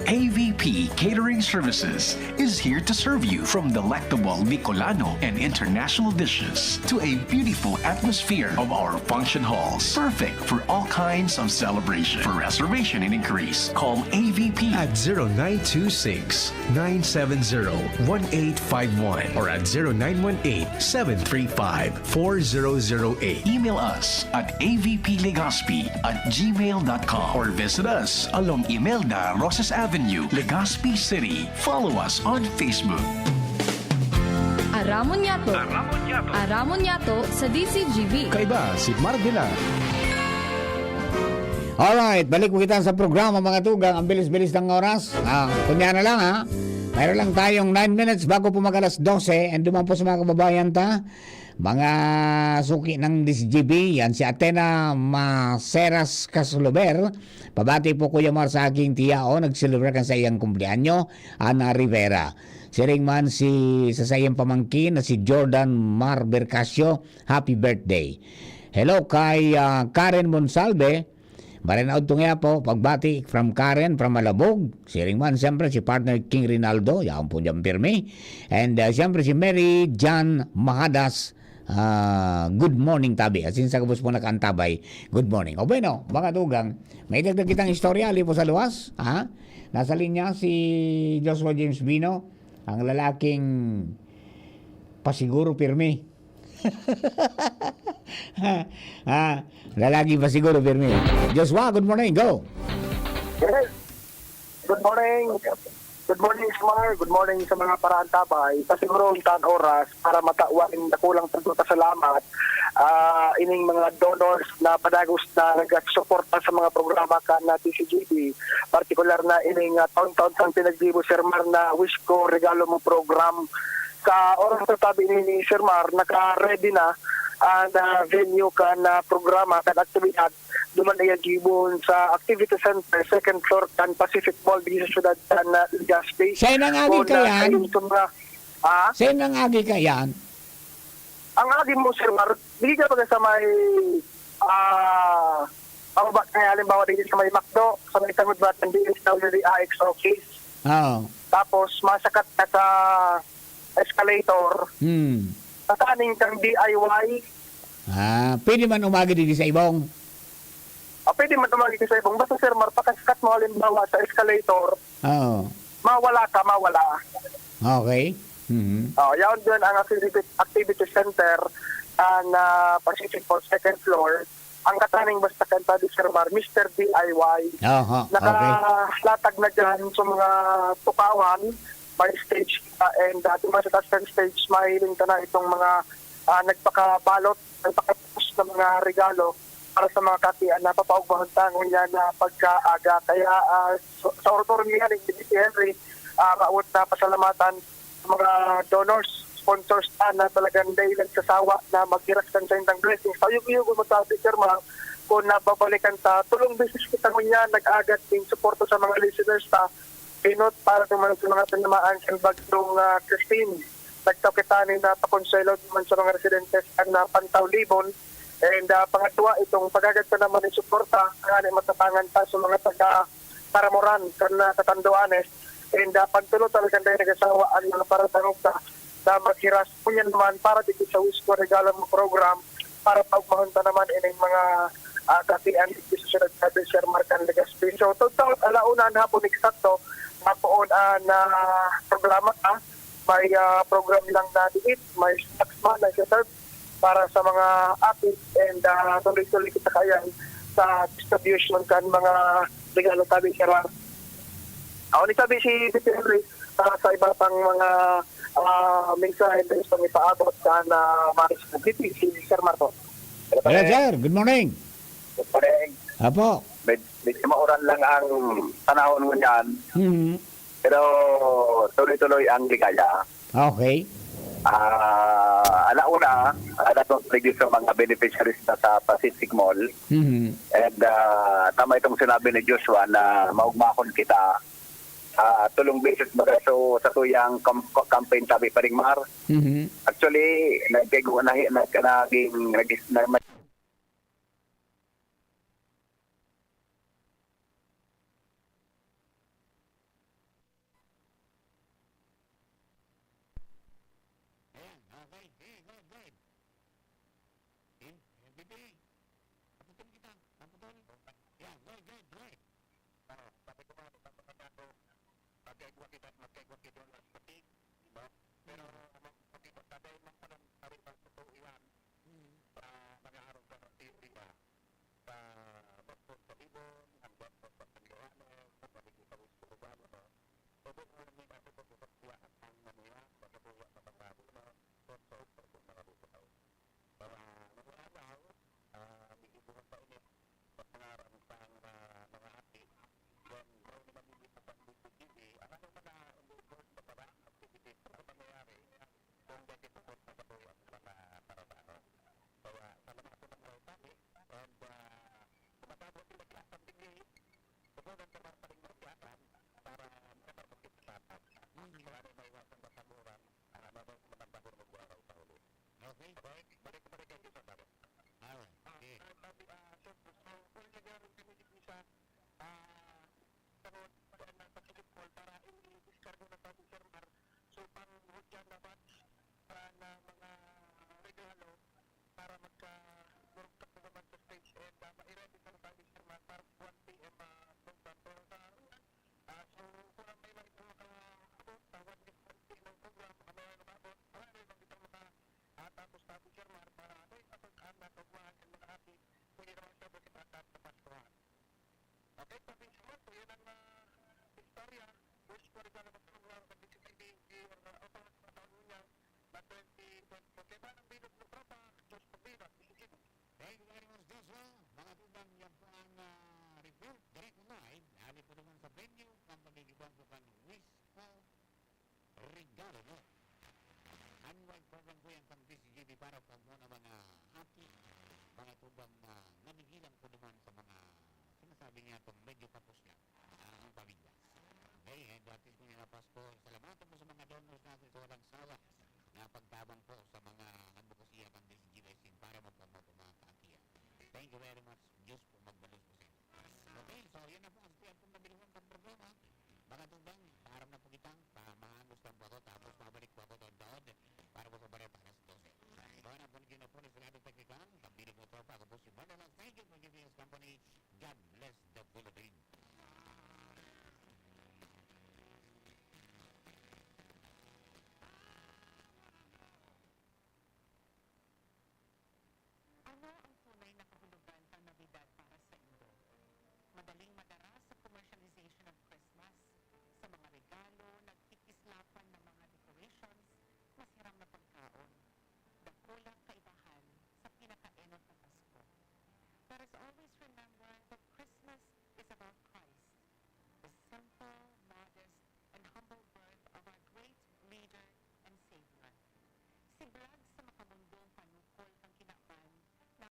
AVP Catering Services is here to serve you from delectable Bicolano and international dishes to a beautiful atmosphere of our function halls. Perfect for all kinds of celebration. For reservation and inquiries, call AVP at 0926-970-1851 or at 0918-735-4008. Email us at avplegazpi@gmail.com or visit us along Imelda Rosas Avenue, Legazpi City. Follow us on Facebook. Aramon Yato. Aramon Yato sa DCGB. Kaiba si Marvila. Alright, balik po kita sa programa mga tugang. Ang bilis-bilis ng oras. Kunya na lang ha. Mayroon lang tayong 9 minutes bago po mag-alas 12. And duman po sa mga kababayan mga suki ng DCGB. Yan si Atena Maceras Caslober. Pabati po Kuya Mar sa aking tiyao. Nag-celebrate kan sa iyang kumpleanyo. Ana Rivera. Si Ringman sa sayang pamangkin na si Jordan Mar Bercasio. Happy birthday. Hello kay Karen Monsalve. Marinaod tong po, pagbati from Karen, from Malabog. Si Ringman, siyempre, si partner King Rinaldo, yan po dyan pirmi. And siyempre, si Mary Jan Mahadas, good morning, tabi. As in, sa kabus po nakaantabay, good morning. O bueno, mga tugang, may dagdag kitang istorya, ali po sa luwas. Ha? Nasa linya si Joshua James Bino, ang lalaking pasiguro pirmi. Lalaki pa siguro, Pirmi. Joshua, good morning. Go. Yes. Good morning. Good morning, Smar. Good morning sa mga paraantabay. Pasiguro ang tan oras para matauwain na kulang tagpunta salamat ining mga donors na padagos na nag-suporta sa mga programa ka na TCGB. Partikular na ining taon-taon sang pinagdibo Sir Mar na Wish Ko Regalo Mo program. Sa oras na tabi ni Sir Mar, naka-ready na na venue ka na programa kan aktibidad duman iya gibon sa activity center second floor kan Pacific Mall di sa syudad kan Legazpi. Sa'yo nang agi ka yan? Sa'yo nang agi ka yan? Ang agi mo, Sir Mar, hindi ka pag sa may pababa kaya halimbawa dito sa may McDo, sa may tangod ba ng DSWD-AX office. Oo. Tapos masakat ka sa escalator. Kakaning kang DIY. Pwede man umagi dito sa ibong? Pwede man umagi dito sa ibong. Basta Sir Mar, pakaskat mo halimbawa sa escalator. Oo. Mawala ka, mawala. Okay. Yaon dyan ang activity center na Pacific Mall second floor. Ang kataning basta kanta di Sir Mar, Mr. DIY. Nakalatag na dyan sa mga tukawan. May stage and diba sa taas ng stage mahiling ka na itong mga nagpakabalot, nagpakapost ng mga regalo para sa mga katian na papaugbahan tangon niya na pagkaaga. Kaya sa orator niya ng si Henry, maawat na pasalamatan sa mga donors, sponsors na talagang dahil nagsasawa na maghiras kan sa indang blessings. Sayog-iyog mo tabi, Sir Ma, kung nababalikan ta, tulong business kita niya, nag-agat din suporto sa mga listeners ta, pinot para naman sa mga tinamaan sa bagtong Christine. Nagtawkitanin na pakonselo naman sa mga residentes na Pantaw Libon. And pangatwa, itong pagagat pa naman ng suporta, ang matatangan pa sa mga taga-Paramoran, na katanduanes. And pagtulo talagang dahil nag-asawaan mga paratangog na maghiras po niyan naman para dito sa Wisko Regalo Mo program para pagmahunta naman ining mga katian dito sa syudad sa Sir Marcan Legazpi. So, total, alauna na hapon eksakto, mapoon na programa ka. May program lang na diit, may snacks man na serve para sa mga atis and tuloy-tuloy kita kayan sa distribution kan mga regalo tabi Sir Mar. Ako ni sabi si Tito Henry sa iba pang mga mensahe na gusto may paabot ka na maris na titi si Sir Marco. Hello, sir. Good morning. Good morning. Apo. Medyo mauran lang ang panahon mo dyan. Pero tuloy-tuloy ang ligaya. Okay. Alauna, natong reduce sa mga beneficiaries na sa Pacific Mall. And tama itong sinabi ni Joshua na maugmakon kita. Tulong basis baga so sa tuyang campaign tabi pa ring Mar. Actually, naging pero Thank you very much. Diyos po magbalos po sa inyo. Okay, so yan na po ang tiyan pong nabilihan ng programa. Mga tumbang, paharap na po kitang, mahangusta po ako, tapos mabalik po ako doon para po sa bareta alas 12. Baka na po na po ni Filado Technical, pagbilig mo tropa, ako po si Manila. Thank you for giving us company. God bless the Philippines. Ano ang tunay na kahulugan ng Navidad para sa Indo? Madaling madara sa commercialization ng Christmas, sa mga regalo, nagkikislapan ng mga decorations, masirang na pagkaon, dakulang kaibahan sa pinaka-enot ng Pasko. Let us always remember that Christmas is about Christ, the simple, modest, and humble birth of our great leader and Savior. Si Brad